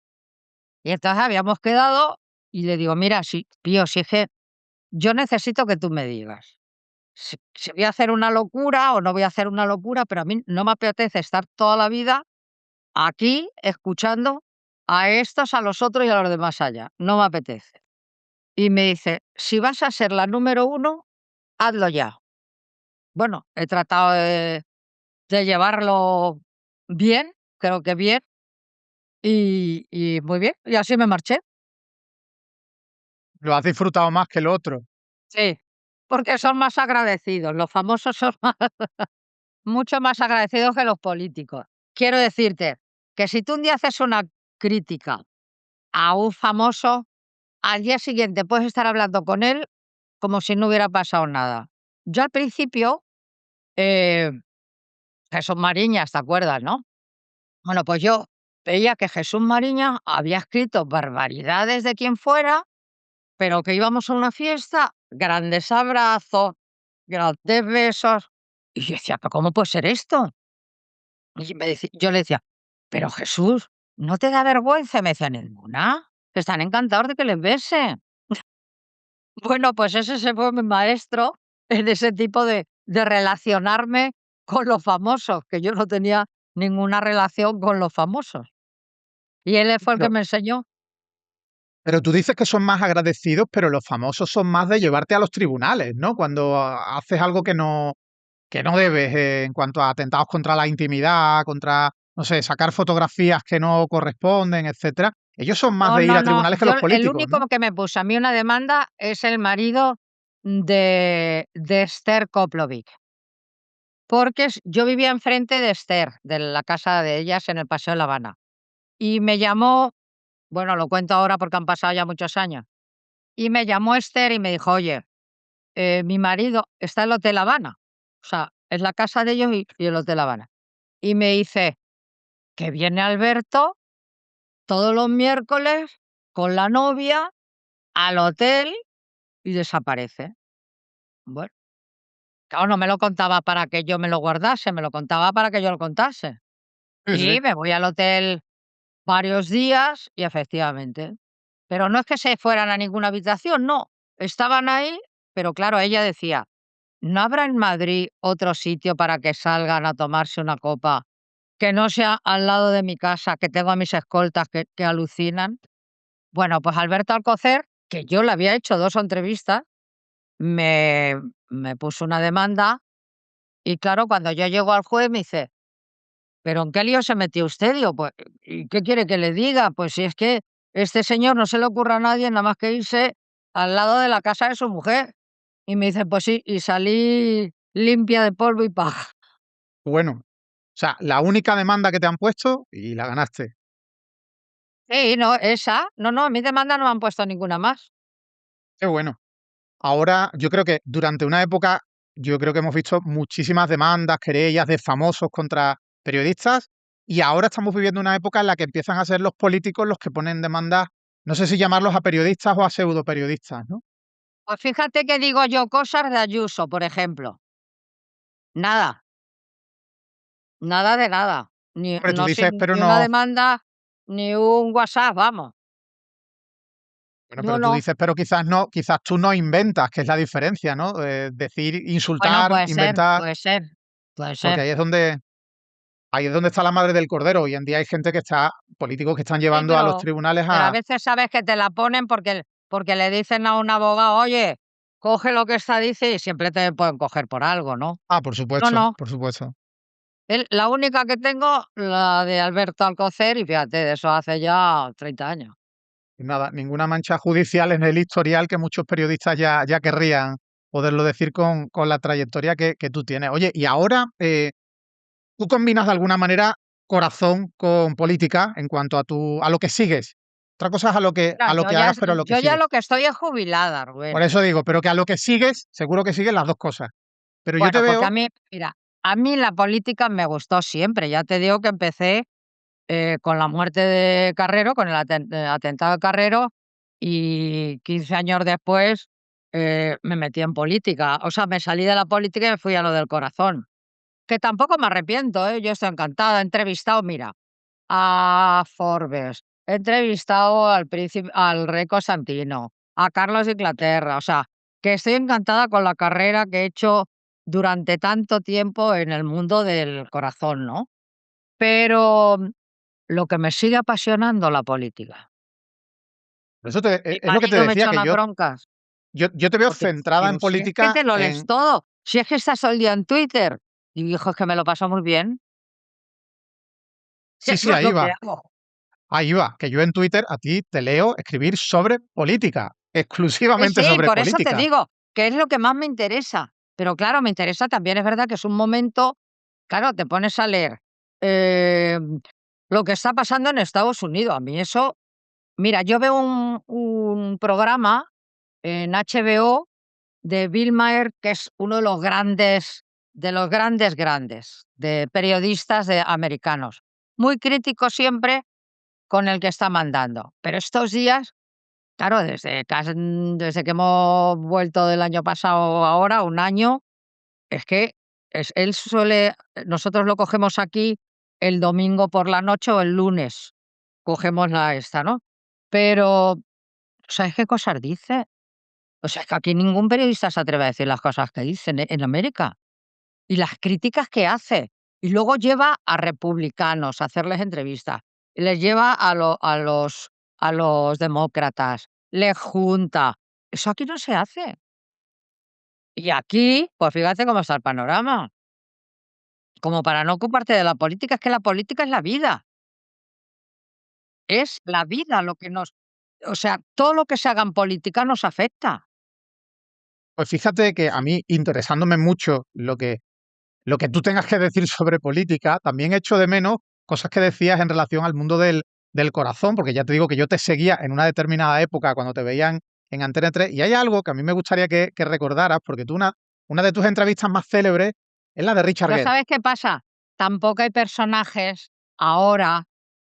Speaker 1: Y entonces habíamos quedado y le digo, mira, sí, Pío, si es que yo necesito que tú me digas si voy a hacer una locura o no voy a hacer una locura, pero a mí no me apetece estar toda la vida aquí escuchando a estos, a los otros y a los demás allá. No me apetece. Y me dice, si vas a ser la número uno, hazlo ya. Bueno, he tratado de llevarlo bien, creo que bien, y muy bien, y así me marché.
Speaker 3: Lo has disfrutado más que lo otro.
Speaker 1: Sí, porque son más agradecidos, los famosos son mucho más agradecidos que los políticos. Quiero decirte que si tú un día haces una crítica a un famoso, al día siguiente puedes estar hablando con él como si no hubiera pasado nada. Yo al principio, eh, Jesús Mariñas, ¿te acuerdas, no? Bueno, pues yo veía que Jesús Mariñas había escrito barbaridades de quien fuera, pero que íbamos a una fiesta, grandes abrazos, grandes besos. Y yo decía, ¿pero cómo puede ser esto? Y yo le decía, pero Jesús, ¿no te da vergüenza? Y me decía, ninguna. Están encantados de que les bese. Bueno, pues ese se fue mi maestro en ese tipo de relacionarme con los famosos, que yo no tenía ninguna relación con los famosos. Y él fue el que
Speaker 3: Pero,
Speaker 1: me enseñó.
Speaker 3: pero tú dices que son más agradecidos, pero los famosos son más de llevarte a los tribunales, ¿no? Cuando haces algo que no debes en cuanto a atentados contra la intimidad, contra, no sé, sacar fotografías que no corresponden, etcétera. Ellos son más
Speaker 1: No,
Speaker 3: de ir
Speaker 1: no,
Speaker 3: a
Speaker 1: no.
Speaker 3: tribunales que
Speaker 1: Yo
Speaker 3: los
Speaker 1: el
Speaker 3: políticos,
Speaker 1: único
Speaker 3: ¿no?
Speaker 1: que me puso a mí una demanda es el marido de Esther Koplovich, porque yo vivía enfrente de Esther, de la casa de ellas en el Paseo de La Habana. Y me llamó, bueno, lo cuento ahora porque han pasado ya muchos años, y me llamó Esther y me dijo, oye, mi marido está en el Hotel Habana, o sea, es la casa de ellos y el Hotel Habana. Y me dice que viene Alberto todos los miércoles con la novia al hotel y desaparece. Bueno, claro, no me lo contaba para que yo me lo guardase, me lo contaba para que yo lo contase.
Speaker 3: Sí, sí.
Speaker 1: Y me voy al hotel varios días y efectivamente. Pero no es que se fueran a ninguna habitación, no. Estaban ahí, pero claro, ella decía, ¿no habrá en Madrid otro sitio para que salgan a tomarse una copa que no sea al lado de mi casa, que tengo a mis escoltas que alucinan. Bueno, pues Alberto Alcocer, que yo le había hecho 2 entrevistas, me me puso una demanda y claro, cuando yo llego al juez me dice: "¿Pero en qué lío se metió usted?". Digo: "Pues, ¿y qué quiere que le diga? Pues si es que este señor no se le ocurre a nadie nada más que irse al lado de la casa de su mujer". Y me dice: "Pues sí, y salí limpia de polvo y paja".
Speaker 3: Bueno, o sea, la única demanda que te han puesto y la ganaste.
Speaker 1: Sí, no, esa. No, no, a mi demanda no me han puesto ninguna más.
Speaker 3: Qué bueno. Ahora, yo creo que durante una época, yo creo que hemos visto muchísimas demandas, querellas de famosos contra periodistas, y ahora estamos viviendo una época en la que empiezan a ser los políticos los que ponen demandas, no sé si llamarlos a periodistas o a pseudoperiodistas, ¿no?
Speaker 1: Pues fíjate que digo yo cosas de Ayuso, por ejemplo. Nada, nada de nada. Ni
Speaker 3: Hombre, tú
Speaker 1: no
Speaker 3: dices,
Speaker 1: sin
Speaker 3: pero
Speaker 1: ni una
Speaker 3: no,
Speaker 1: demanda, ni un WhatsApp, vamos.
Speaker 3: bueno,
Speaker 1: No,
Speaker 3: pero tú
Speaker 1: no.
Speaker 3: dices, pero quizás no, quizás tú no inventas, que es la diferencia, ¿no? Decir,
Speaker 1: Bueno,
Speaker 3: insultar, inventar,
Speaker 1: puede ser, puede
Speaker 3: porque
Speaker 1: ser.
Speaker 3: ahí es donde está la madre del cordero. Hoy en día hay gente que está, políticos que están
Speaker 1: Sí,
Speaker 3: llevando a los tribunales
Speaker 1: pero a
Speaker 3: a,
Speaker 1: veces sabes que te la ponen porque le dicen a un abogado: "Oye, coge lo que esta dice", y siempre te pueden coger por algo, ¿no?
Speaker 3: ah, por
Speaker 1: No,
Speaker 3: supuesto,
Speaker 1: no.
Speaker 3: por supuesto.
Speaker 1: La única que tengo, la de Alberto Alcocer, y fíjate, de eso hace ya 30 años.
Speaker 3: Y nada, ninguna mancha judicial en el historial que muchos periodistas ya querrían poderlo decir con la trayectoria que tú tienes. Oye, y ahora, ¿tú combinas de alguna manera corazón con política en cuanto a lo que sigues? Otra cosa es a lo que,
Speaker 1: Mira,
Speaker 3: a lo que hagas, pero a lo que
Speaker 1: yo ya
Speaker 3: sigues.
Speaker 1: lo que estoy es jubilada,
Speaker 3: Por
Speaker 1: Rubén.
Speaker 3: eso digo, pero que a lo que sigues, seguro que sigues las dos cosas. Pero yo te
Speaker 1: Bueno, porque
Speaker 3: veo,
Speaker 1: a mí, mira, a mí la política me gustó siempre. Ya te digo que empecé con la muerte de Carrero, con el atentado de Carrero, y 15 años después me metí en política. O sea, me salí de la política y me fui a lo del corazón. Que tampoco me arrepiento, ¿eh? Yo estoy encantada. He entrevistado, mira, a Forbes, he entrevistado al rey Constantino, a Carlos de Inglaterra. O sea, que estoy encantada con la carrera que he hecho durante tanto tiempo en el mundo del corazón, ¿no? Pero lo que me sigue apasionando la política.
Speaker 3: por eso
Speaker 1: Mi
Speaker 3: es lo que te
Speaker 1: marido me
Speaker 3: decía,
Speaker 1: echa
Speaker 3: que
Speaker 1: unas
Speaker 3: yo,
Speaker 1: broncas,
Speaker 3: yo te veo
Speaker 1: porque
Speaker 3: centrada en
Speaker 1: digo, si es que
Speaker 3: política
Speaker 1: te lo lees
Speaker 3: en...
Speaker 1: todo, si es que estás todo el día en Twitter. Y hijo, es que me lo paso muy bien.
Speaker 3: Sí, sí,
Speaker 1: Eso es
Speaker 3: ahí
Speaker 1: lo que
Speaker 3: va.
Speaker 1: hago.
Speaker 3: Ahí va, que yo en Twitter a ti te leo escribir sobre política,
Speaker 1: Sí,
Speaker 3: exclusivamente
Speaker 1: sí,
Speaker 3: sobre
Speaker 1: por eso te
Speaker 3: política.
Speaker 1: digo que es lo que más me interesa. Pero claro, me interesa también, es verdad que es un momento, claro, te pones a leer lo que está pasando en Estados Unidos. A mí eso, mira, yo veo un programa en HBO de Bill Maher, que es uno de los grandes, grandes, de periodistas americanos. Muy crítico siempre con el que está mandando. Pero estos días, claro, desde que hemos vuelto del año pasado ahora, un año, es que él suele, nosotros lo cogemos aquí el domingo por la noche o el lunes, cogemos la esta, ¿no? Pero, ¿sabes qué cosas dice? O sea, es que aquí ningún periodista se atreve a decir las cosas que dice en América, y las críticas que hace. Y luego lleva a republicanos a hacerles entrevistas, y les lleva a los demócratas, les junta. Eso aquí no se hace. Y aquí, pues fíjate cómo está el panorama. Como para no ocuparte de la política, es que la política es la vida. Es la vida lo que nos, o sea, todo lo que se haga en política nos afecta.
Speaker 3: Pues fíjate que a mí, interesándome mucho lo que tú tengas que decir sobre política, también echo de menos cosas que decías en relación al mundo del corazón, porque ya te digo que yo te seguía en una determinada época cuando te veían en Antena 3, y hay algo que a mí me gustaría que recordaras, porque tú una de tus entrevistas más célebres es la de Richard
Speaker 1: Pero
Speaker 3: Gere.
Speaker 1: ¿sabes qué pasa? Tampoco hay personajes ahora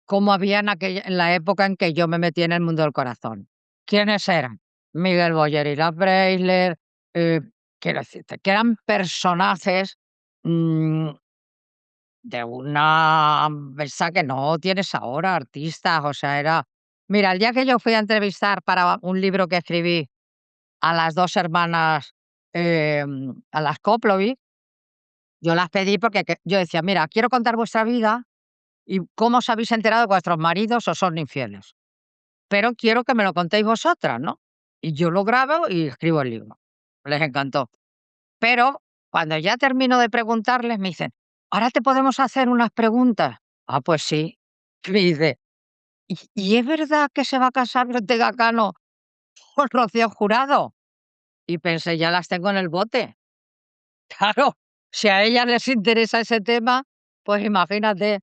Speaker 1: como había en la época en que yo me metí en el mundo del corazón. ¿Quiénes eran? Miguel Boyer y la Breisler, eh, quiero decirte, que eran personajes mm, de una mesa que no tienes ahora, artistas, o sea, era... Mira, el día que yo fui a entrevistar para un libro que escribí a las dos hermanas, a las Koplovich, yo las pedí porque yo decía, mira, quiero contar vuestra vida, ¿Y cómo os habéis enterado que vuestros maridos os son infieles? Pero quiero que me lo contéis vosotras, ¿no? Y yo lo grabo y escribo el libro. Les encantó. Pero cuando ya termino de preguntarles, me dicen, ahora te podemos hacer unas preguntas. Ah, pues sí. Me dice, ¿y es verdad que se va a casar Ortega Cano con Rocío Jurado? Y pensé, ya las tengo en el bote. Claro, si a ellas les interesa ese tema, pues imagínate.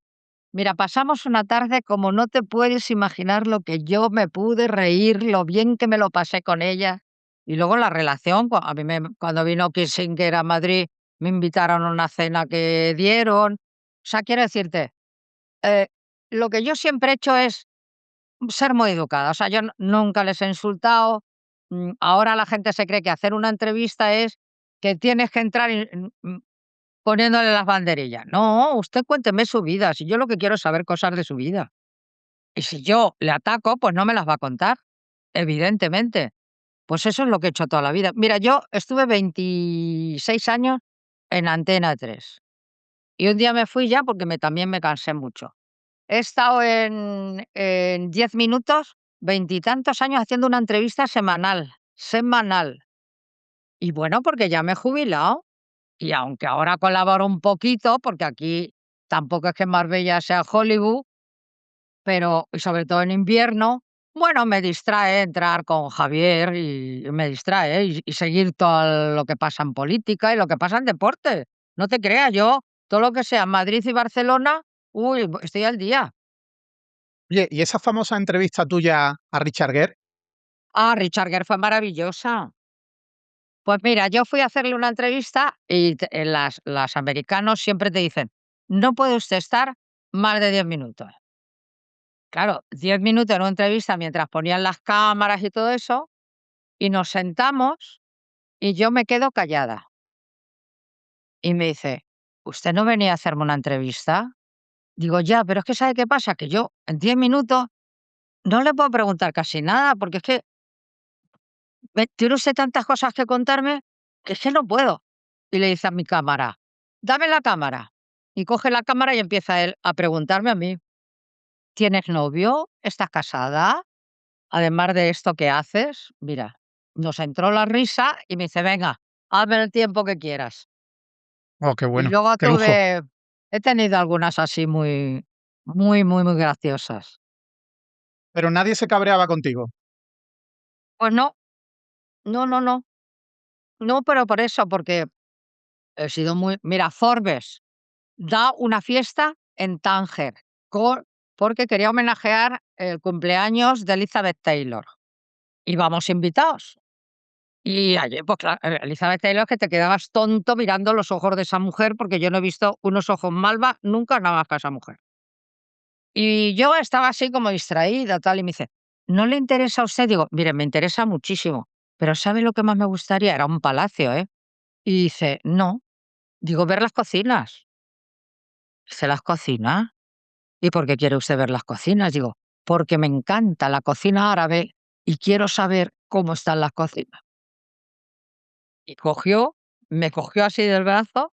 Speaker 1: Mira, pasamos una tarde como no te puedes imaginar lo que yo me pude reír, lo bien que me lo pasé con ella. Y luego la relación, cuando vino Kissinger a Madrid, me invitaron a una cena que dieron. O sea, quiero decirte, eh, lo que yo siempre he hecho es ser muy educada. O sea, yo nunca les he insultado. Ahora la gente se cree que hacer una entrevista es que tienes que entrar poniéndole las banderillas. No, usted cuénteme su vida, si yo lo que quiero es saber cosas de su vida. Y si yo le ataco, pues no me las va a contar, evidentemente. Pues eso es lo que he hecho toda la vida. Mira, yo estuve 26 años en Antena 3 y un día me fui ya porque también me cansé mucho. He estado en 10 minutos, veintitantos años haciendo una entrevista semanal, semanal. Y bueno, porque ya me he jubilado. Y aunque ahora colaboro un poquito, porque aquí tampoco es que Marbella sea Hollywood, pero y sobre todo en invierno, bueno, me distrae entrar con Javier y me distrae y seguir todo lo que pasa en política y lo que pasa en deporte. No te creas, yo todo lo que sea Madrid y Barcelona, uy, estoy al día.
Speaker 3: Oye, ¿y esa famosa entrevista tuya a Richard Gere?
Speaker 1: Ah, Richard Gere fue maravillosa. Pues mira, yo fui a hacerle una entrevista y las americanos siempre te dicen, no puede usted estar más de 10 minutos. Claro, 10 minutos en una entrevista mientras ponían las cámaras y todo eso, y nos sentamos y yo me quedo callada. Y me dice, ¿usted no venía a hacerme una entrevista? Digo, ya, pero es que ¿sabe qué pasa? Que yo en 10 minutos no le puedo preguntar casi nada, porque es que tiene usted tantas cosas que contarme que es que no puedo. Y le dice a mi cámara, dame la cámara. Y coge la cámara y empieza él a preguntarme a mí, ¿tienes novio? ¿Estás casada? Además de esto que haces, mira, nos entró la risa y me dice, venga, hazme el tiempo que quieras.
Speaker 3: Oh, qué
Speaker 1: Y
Speaker 3: bueno,
Speaker 1: luego
Speaker 3: qué lujo.
Speaker 1: he tenido algunas así muy graciosas.
Speaker 3: Pero nadie se cabreaba contigo.
Speaker 1: Pues no, no, no, pero por eso, porque he sido mira, Forbes da una fiesta en Tánger, co porque quería homenajear el cumpleaños de Elizabeth Taylor. Íbamos invitados. Y allí, pues claro, Elizabeth Taylor, que te quedabas tonto mirando los ojos de esa mujer, porque yo no he visto unos ojos malva nunca nada más que a esa mujer. Y yo estaba así como distraída, tal, y me dice: "¿No le interesa a usted?". Digo: "Mire, me interesa muchísimo, pero ¿sabe lo que más me gustaría?". Era un palacio, ¿eh? Y dice: "No". Digo: "Ver las cocinas". Dice: "¿Las cocinas? ¿Y por qué quiere usted ver las cocinas?". Digo: "Porque me encanta la cocina árabe y quiero saber cómo están las cocinas". Y me cogió así del brazo,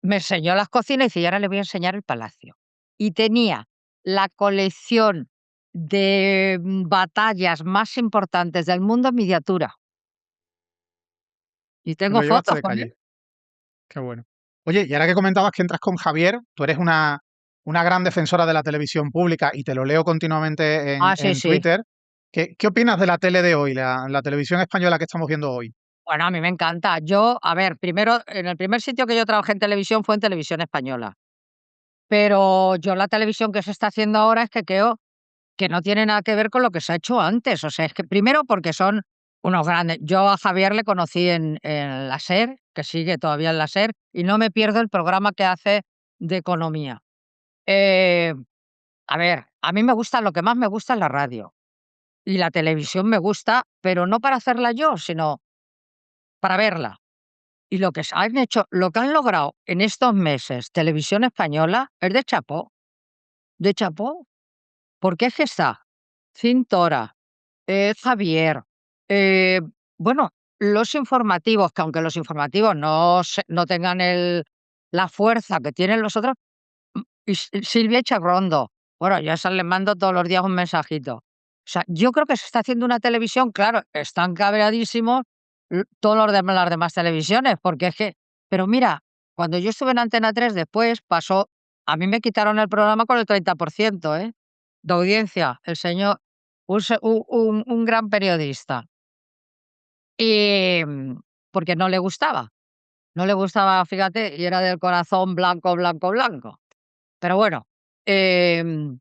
Speaker 1: me enseñó las cocinas y dice: "Y ahora le voy a enseñar el palacio". Y tenía la colección de, batallas más importantes del mundo en miniatura. Y
Speaker 3: Te
Speaker 1: tengo
Speaker 3: lo llevaste
Speaker 1: fotos
Speaker 3: de
Speaker 1: con él.
Speaker 3: calle. Qué bueno. Oye, y ahora que comentabas que entras con Javier, tú eres una gran defensora de la televisión pública y te lo leo continuamente
Speaker 1: Ah, sí,
Speaker 3: en
Speaker 1: sí.
Speaker 3: Twitter. ¿Qué opinas de la tele de hoy, la televisión española que estamos viendo hoy?
Speaker 1: Bueno, a mí me encanta. Yo, a ver, primero, en el primer sitio que yo trabajé en televisión fue en Televisión Española. Pero yo la televisión que se está haciendo ahora es que creo que no tiene nada que ver con lo que se ha hecho antes. O sea, es que primero porque son unos grandes. Yo a Javier le conocí en la SER, que sigue todavía en la SER, y no me pierdo el programa que hace de economía. Eh, a ver, a mí me gusta, lo que más me gusta es la radio. Y la televisión me gusta, pero no para hacerla yo, sino para verla. Y lo que han hecho, lo que han logrado en estos meses, Televisión Española, es de chapó. Porque es que está Cintora, Javier, eh, bueno, los informativos, que aunque los informativos no tengan la fuerza que tienen los otros, y Silvia Echagüe. Bueno, yo a esas les mando todos los días un mensajito. O sea, yo creo que se está haciendo una televisión, claro, están cabreadísimos todos las demás televisiones, porque es que, pero mira, cuando yo estuve en Antena 3 después pasó, a mí me quitaron el programa con el 30%, de audiencia, el señor, un gran periodista. Y porque no le gustaba, fíjate, y era del corazón blanco, blanco, blanco. Pero bueno, em,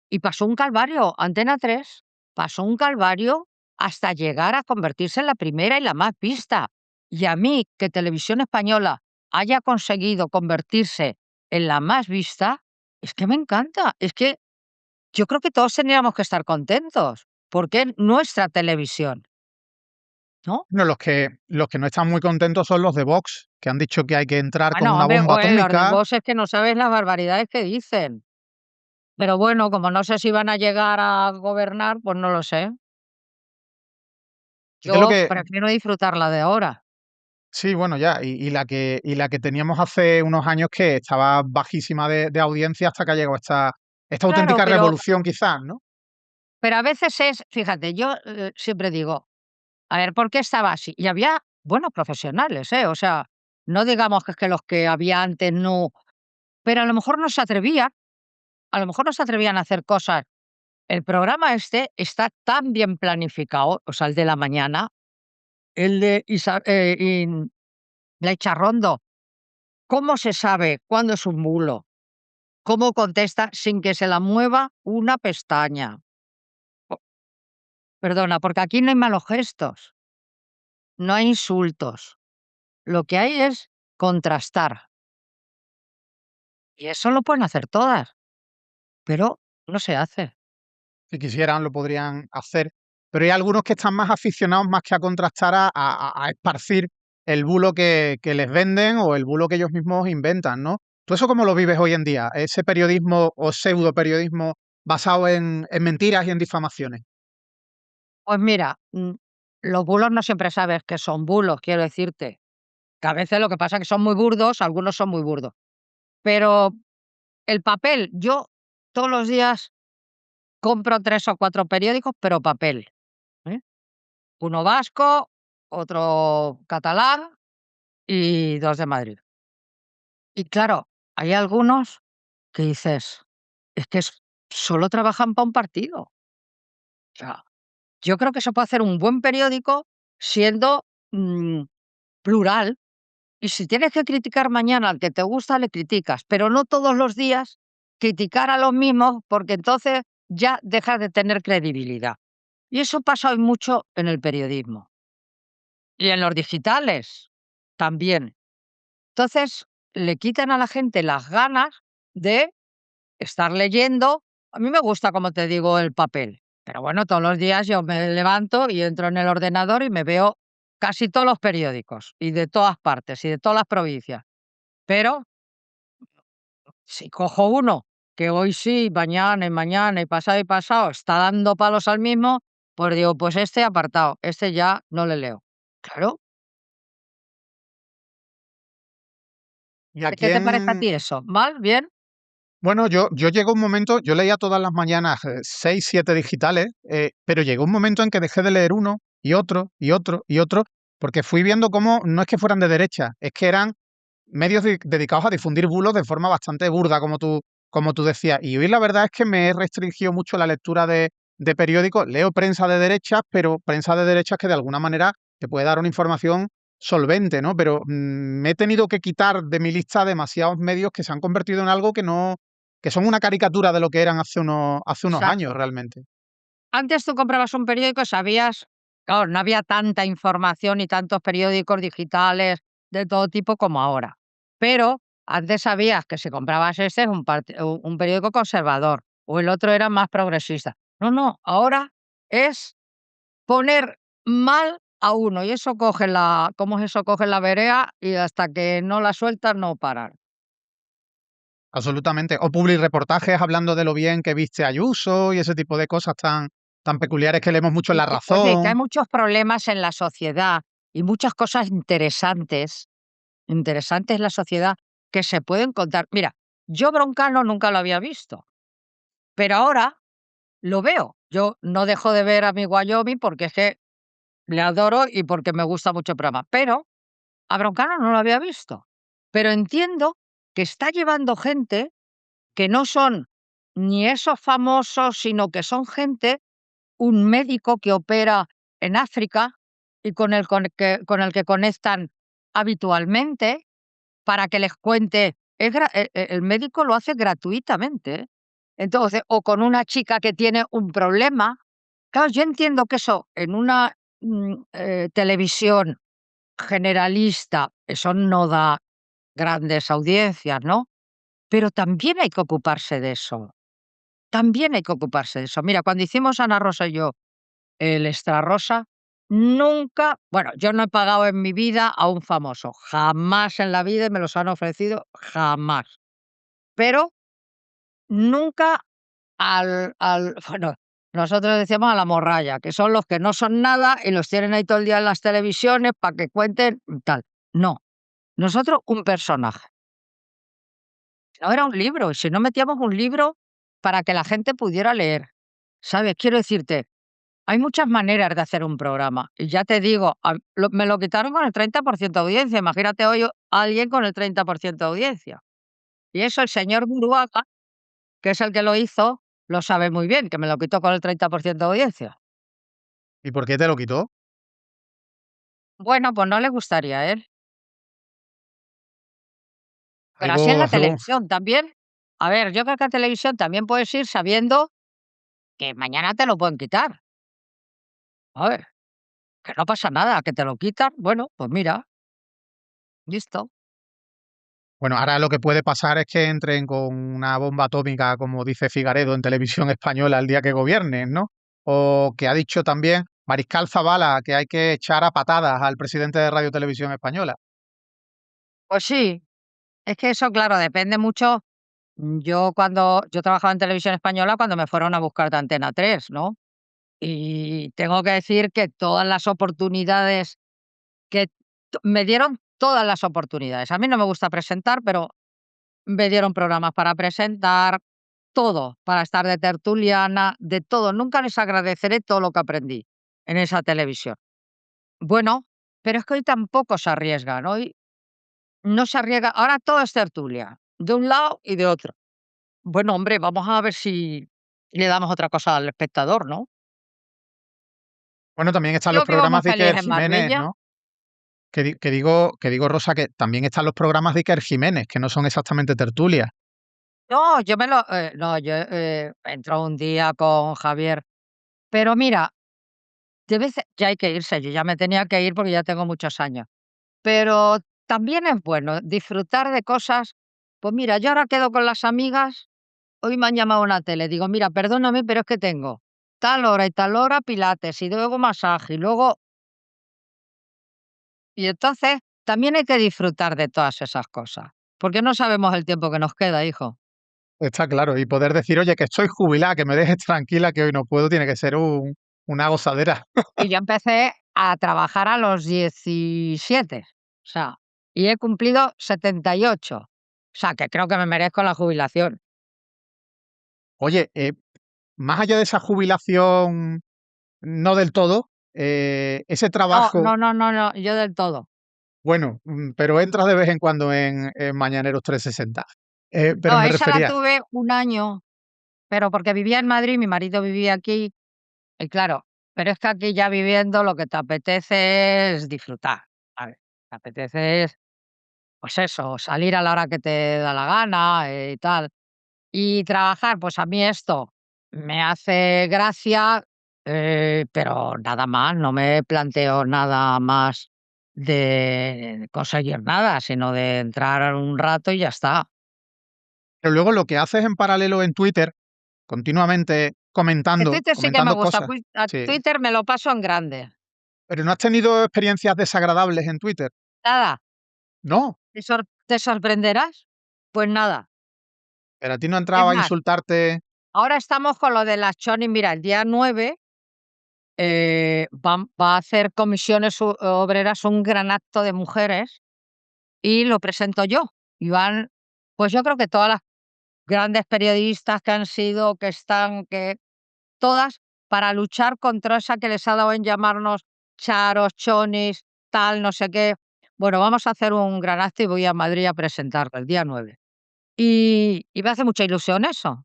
Speaker 1: y pasó un calvario, Antena 3 pasó un calvario hasta llegar a convertirse en la primera y la más vista. Y a mí, que Televisión Española haya conseguido convertirse en la más vista, es que me encanta. Es que yo creo que todos tendríamos que estar contentos, porque es nuestra televisión, ¿no?
Speaker 3: No, los que no están muy contentos son los de Vox, que han dicho que hay que entrar con
Speaker 1: Bueno,
Speaker 3: una
Speaker 1: hombre,
Speaker 3: bomba
Speaker 1: los de
Speaker 3: atómica.
Speaker 1: Vox es que no sabes las barbaridades que dicen. Pero bueno, como no sé si van a llegar a gobernar, pues no lo sé.
Speaker 3: Es lo
Speaker 1: Yo
Speaker 3: que,
Speaker 1: prefiero disfrutar la de ahora.
Speaker 3: sí, bueno, ya, y la que teníamos hace unos años que estaba bajísima de audiencia hasta que ha llegado esta
Speaker 1: Claro,
Speaker 3: auténtica revolución, quizás, ¿no?
Speaker 1: pero a veces es, fíjate, yo siempre digo, a ver, ¿por qué estaba así? Y había buenos profesionales, ¿eh? O sea, no digamos que es que los que había antes no, pero a lo mejor no se atrevían, a lo mejor no se atrevían a hacer cosas. El programa este está tan bien planificado, o sea, el de la mañana, el de la Icharrondo. ¿Cómo se sabe cuándo es un bulo? ¿Cómo contesta sin que se la mueva una pestaña? Po Perdona, porque aquí no hay malos gestos, no hay insultos. Lo que hay es contrastar, y eso lo pueden hacer todas, pero no se hace.
Speaker 3: Si quisieran, lo podrían hacer. Pero hay algunos que están más aficionados más que a contrastar a esparcir el bulo que les venden o el bulo que ellos mismos inventan, ¿no? ¿Tú eso cómo lo vives hoy en día? Ese periodismo o pseudo periodismo basado en mentiras y en difamaciones.
Speaker 1: Pues mira, los bulos no siempre sabes que son bulos, quiero decirte, que a veces lo que pasa es que son muy burdos, algunos son muy burdos. Pero el papel, yo todos los días compro 3 o 4 periódicos, pero papel, ¿eh? Uno vasco, otro catalán y 2 de Madrid. Y claro, hay algunos que dices, es que solo trabajan para un partido. O sea, yo creo que se puede hacer un buen periódico siendo plural. Y si tienes que criticar mañana al que te gusta, le criticas, pero no todos los días criticar a los mismos, porque entonces ya dejas de tener credibilidad. Y eso pasa hoy mucho en el periodismo y en los digitales también. Entonces, le quitan a la gente las ganas de estar leyendo. A mí me gusta, como te digo, el papel, pero bueno, todos los días yo me levanto y entro en el ordenador y me veo casi todos los periódicos, y de todas partes, y de todas las provincias. Pero si cojo uno que hoy sí, mañana y mañana y pasado está dando palos al mismo, pues digo, pues este apartado, este ya no le leo. Claro,
Speaker 3: ¿Y a
Speaker 1: ¿qué te parece a
Speaker 3: quién?
Speaker 1: ti eso? ¿Mal? ¿Bien?
Speaker 3: Bueno, yo llego a un momento, yo leía todas las mañanas 6, 7 digitales, pero llegó un momento en que dejé de leer uno y otro y otro y otro, porque fui viendo cómo no es que fueran de derecha, es que eran medios dedicados a difundir bulos de forma bastante burda, como tú decías. Y hoy la verdad es que me he restringido mucho la lectura de periódicos. Leo prensa de derechas, pero prensa de derechas que de alguna manera te puede dar una información solvente, ¿no? Pero me he tenido que quitar de mi lista demasiados medios que se han convertido en algo que no, que son una caricatura de lo que eran hace unos años
Speaker 1: Exacto.
Speaker 3: realmente.
Speaker 1: Antes tú comprabas un periódico y sabías, claro, no había tanta información y tantos periódicos digitales de todo tipo como ahora. Pero antes sabías que si comprabas este es un periódico conservador o el otro era más progresista. No, no, ahora es poner mal a uno y eso coge ¿cómo es eso? Coge la vereda y hasta que no la sueltas no parar.
Speaker 3: Absolutamente. O reportajes hablando de lo bien que viste a Ayuso y ese tipo de cosas tan peculiares que leemos mucho en La
Speaker 1: Oye, que hay
Speaker 3: Razón.
Speaker 1: muchos problemas en la sociedad y muchas cosas interesantes en la sociedad que se pueden contar. Mira, Yo Broncano nunca lo había visto, pero ahora lo veo. Yo no dejo de ver a mi Wyoming porque es que le adoro y porque me gusta mucho el programa, pero a Broncano no lo había visto. Pero entiendo que está llevando gente que no son ni esos famosos, sino que son gente, un médico que opera en África y con el que conectan habitualmente para que les cuente. El médico lo hace gratuitamente. Entonces, o con una chica que tiene un problema. Claro, yo entiendo que eso en una televisión generalista, eso no da grandes audiencias, ¿no? Pero también hay que ocuparse de eso. También hay que ocuparse de eso. Mira, cuando hicimos Ana Rosa y yo el Extra Rosa, nunca, bueno, yo no he pagado en mi vida a un famoso, jamás en la vida y me los han ofrecido, jamás. Pero nunca bueno, nosotros decíamos a la morralla, que son los que no son nada y los tienen ahí todo el día en las televisiones para que cuenten tal. No, nosotros un personaje. No era un libro, si no metíamos un libro para que la gente pudiera leer. ¿Sabes? Quiero decirte, hay muchas maneras de hacer un programa. Y ya te digo, me lo quitaron con el 30% de audiencia. Imagínate hoy a alguien con el 30% de audiencia. Y eso el señor Buruaga, que es el que lo hizo, lo sabe muy bien, que me lo quitó con el 30% de audiencia.
Speaker 3: ¿Y por qué te lo quitó?
Speaker 1: Bueno, pues no le gustaría a él. Pero así en
Speaker 3: Algo,
Speaker 1: la
Speaker 3: algo,
Speaker 1: televisión también. A ver, yo creo que en televisión también puedes ir sabiendo que mañana te lo pueden quitar. A ver, que no pasa nada, que te lo quitan. Bueno, pues mira, listo.
Speaker 3: bueno, ahora lo que puede pasar es que entren con una bomba atómica, como dice Figaredo en televisión española el día que gobiernen, ¿no? O que ha dicho también Mariscal Zavala que hay que echar a patadas al presidente de Radio Televisión Española.
Speaker 1: Pues sí, es que eso, claro, depende mucho. Yo trabajaba en televisión española cuando me fueron a buscar de Antena 3, ¿no? Y tengo que decir que todas las oportunidades que me dieron todas las oportunidades. A mí no me gusta presentar, pero me dieron programas para presentar, todo, para estar de tertuliana, de todo. Nunca les agradeceré todo lo que aprendí en esa televisión. Bueno, pero es que hoy tampoco se arriesgan, hoy no se arriesga, ahora todo es tertulia, de un lado y de otro. Bueno, hombre, vamos a ver si le damos otra cosa al espectador, ¿no?
Speaker 3: Bueno, también están los
Speaker 1: Yo vivo muy
Speaker 3: programas de
Speaker 1: feliz
Speaker 3: Iker
Speaker 1: en
Speaker 3: Jiménez,
Speaker 1: Marbella.
Speaker 3: ¿no? Que digo, Rosa, que también están los programas de Iker Jiménez, que no son exactamente tertulias.
Speaker 1: No, no, yo entro un día con Javier, pero mira, ya hay que irse, yo ya me tenía que ir porque ya tengo muchos años. Pero también es bueno disfrutar de cosas. Pues mira, yo ahora quedo con las amigas, hoy me han llamado a la tele, digo: "Mira, perdóname, pero es que tengo tal hora y tal hora pilates, y luego masaje, y luego". Y entonces también hay que disfrutar de todas esas cosas, porque no sabemos el tiempo que nos queda, hijo.
Speaker 3: Está claro. Y poder decir, oye, que estoy jubilada, que me dejes tranquila, que hoy no puedo, tiene que ser una gozadera.
Speaker 1: Y yo empecé a trabajar a los 17, o sea, y he cumplido 78, o sea, que creo que me merezco la jubilación.
Speaker 3: Oye, más allá de esa jubilación, no del todo, ese
Speaker 1: No,
Speaker 3: trabajo,
Speaker 1: no, no, no, no, yo del todo.
Speaker 3: bueno, pero entras de vez en cuando en Mañaneros 360. Pero
Speaker 1: No,
Speaker 3: me
Speaker 1: esa la
Speaker 3: refería,
Speaker 1: tuve un año, pero porque vivía en Madrid, mi marido vivía aquí, y claro, pero es que aquí ya viviendo lo que te apetece es disfrutar, ¿sabes? Te apetece es, pues eso, salir a la hora que te da la gana, y tal. Y trabajar, pues a mí esto me hace gracia, pero nada más, no me planteo nada más de conseguir nada, sino de entrar un rato y ya está.
Speaker 3: pero luego lo que haces en paralelo en Twitter, continuamente
Speaker 1: Que
Speaker 3: comentando,
Speaker 1: Twitter sí que me
Speaker 3: comentando
Speaker 1: gusta,
Speaker 3: cosas.
Speaker 1: a
Speaker 3: Sí.
Speaker 1: Twitter me lo paso en grande.
Speaker 3: Pero ¿no has tenido experiencias desagradables en Twitter?
Speaker 1: Nada,
Speaker 3: No.
Speaker 1: ¿te sorprenderás? Pues nada.
Speaker 3: Pero a ti no
Speaker 1: Es
Speaker 3: entraba a
Speaker 1: más,
Speaker 3: insultarte.
Speaker 1: ahora estamos con lo de las chonis. Mira, el día 9 va a hacer Comisiones Obreras un gran acto de mujeres y lo presento yo. Y van, pues yo creo que todas las grandes periodistas que han sido, que están, que todas para luchar contra esa que les ha dado en llamarnos charos, chonis, tal, no sé qué. Bueno, vamos a hacer un gran acto y voy a Madrid a presentarlo el día 9. Y me hace mucha ilusión eso,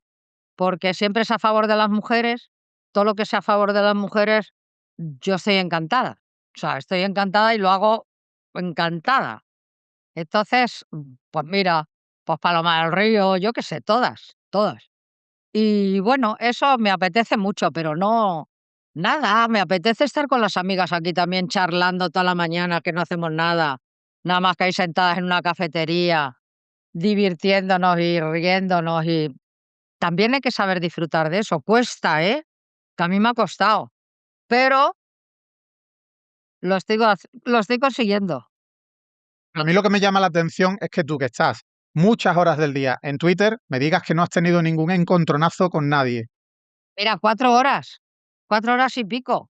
Speaker 1: porque siempre es a favor de las mujeres, todo lo que sea a favor de las mujeres, yo estoy encantada. O sea, estoy encantada y lo hago encantada. Entonces, pues mira, pues Paloma del Río, yo qué sé, todas, todas. Y bueno, eso me apetece mucho, pero no, nada, me apetece estar con las amigas aquí también charlando toda la mañana, que no hacemos nada, nada más que ahí sentadas en una cafetería, divirtiéndonos y riéndonos y también hay que saber disfrutar de eso. Cuesta, ¿eh? Que a mí me ha costado, pero lo estoy consiguiendo.
Speaker 3: A mí lo que me llama la atención es que tú, que estás muchas horas del día en Twitter, me digas que no has tenido ningún encontronazo con nadie.
Speaker 1: Mira, 4 horas y pico,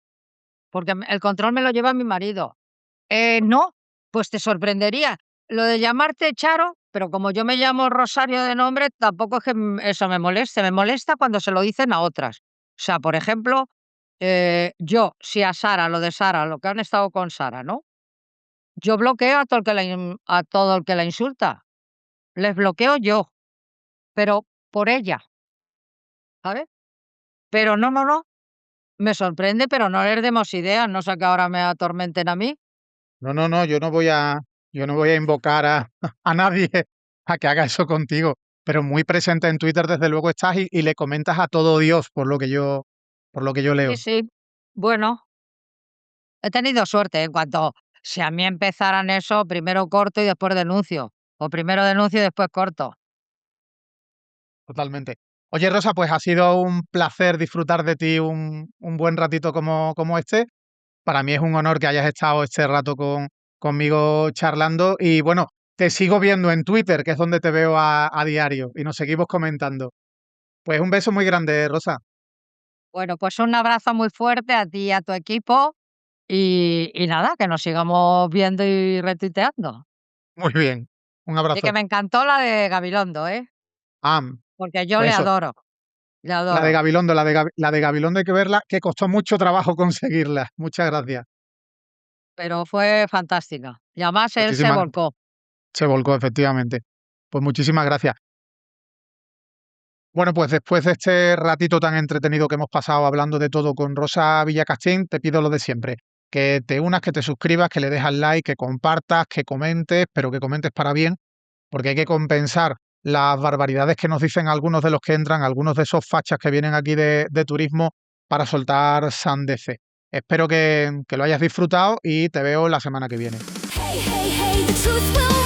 Speaker 1: porque el control me lo lleva mi marido. No, pues te sorprendería. Lo de llamarte Charo, pero como yo me llamo Rosario de nombre, tampoco es que eso me moleste. Me molesta cuando se lo dicen a otras. O sea, por ejemplo, yo, si a Sara, lo de Sara, lo que han estado con Sara, ¿no? Yo bloqueo a todo el que a todo el que la insulta. Les bloqueo yo, pero por ella, ¿sabes? Pero no, no, no. Me sorprende, pero no les demos ideas, no sé que ahora me atormenten a mí.
Speaker 3: No, no, no, yo no voy a invocar a, a nadie a que haga eso contigo, pero muy presente en Twitter desde luego estás y le comentas a todo Dios por lo que yo
Speaker 1: Sí,
Speaker 3: leo.
Speaker 1: sí. Bueno, he tenido suerte. En cuanto si a mí empezaran eso, primero corto y después denuncio. O primero denuncio y después corto.
Speaker 3: Totalmente. Oye, Rosa, pues ha sido un placer disfrutar de ti un buen ratito como este. Para mí es un honor que hayas estado este rato conmigo charlando y bueno, te sigo viendo en Twitter, que es donde te veo a diario y nos seguimos comentando. Pues un beso muy grande, Rosa.
Speaker 1: Bueno, pues un abrazo muy fuerte a ti y a tu equipo. Y nada, que nos sigamos viendo y retuiteando.
Speaker 3: Muy bien. Un
Speaker 1: Y que
Speaker 3: abrazo.
Speaker 1: me encantó la de Gabilondo, ¿eh? Porque yo le
Speaker 3: Pues eso,
Speaker 1: adoro, le
Speaker 3: la de
Speaker 1: adoro.
Speaker 3: Gabilondo, la de Gabilondo hay que verla, que costó mucho trabajo conseguirla. Muchas gracias.
Speaker 1: Pero fue fantástica. Y además él se
Speaker 3: Muchísimas,
Speaker 1: volcó.
Speaker 3: se volcó efectivamente. Pues muchísimas gracias. Bueno, pues después de este ratito tan entretenido que hemos pasado hablando de todo con Rosa Villacastín, te pido lo de siempre, que te unas, que te suscribas, que le dejas like, que compartas, que comentes, pero que comentes para bien, porque hay que compensar las barbaridades que nos dicen algunos de los que entran, algunos de esos fachas que vienen aquí de turismo para soltar sandeces. Espero que lo hayas disfrutado y te veo la semana que viene.
Speaker 2: Hey, hey, hey, the truth will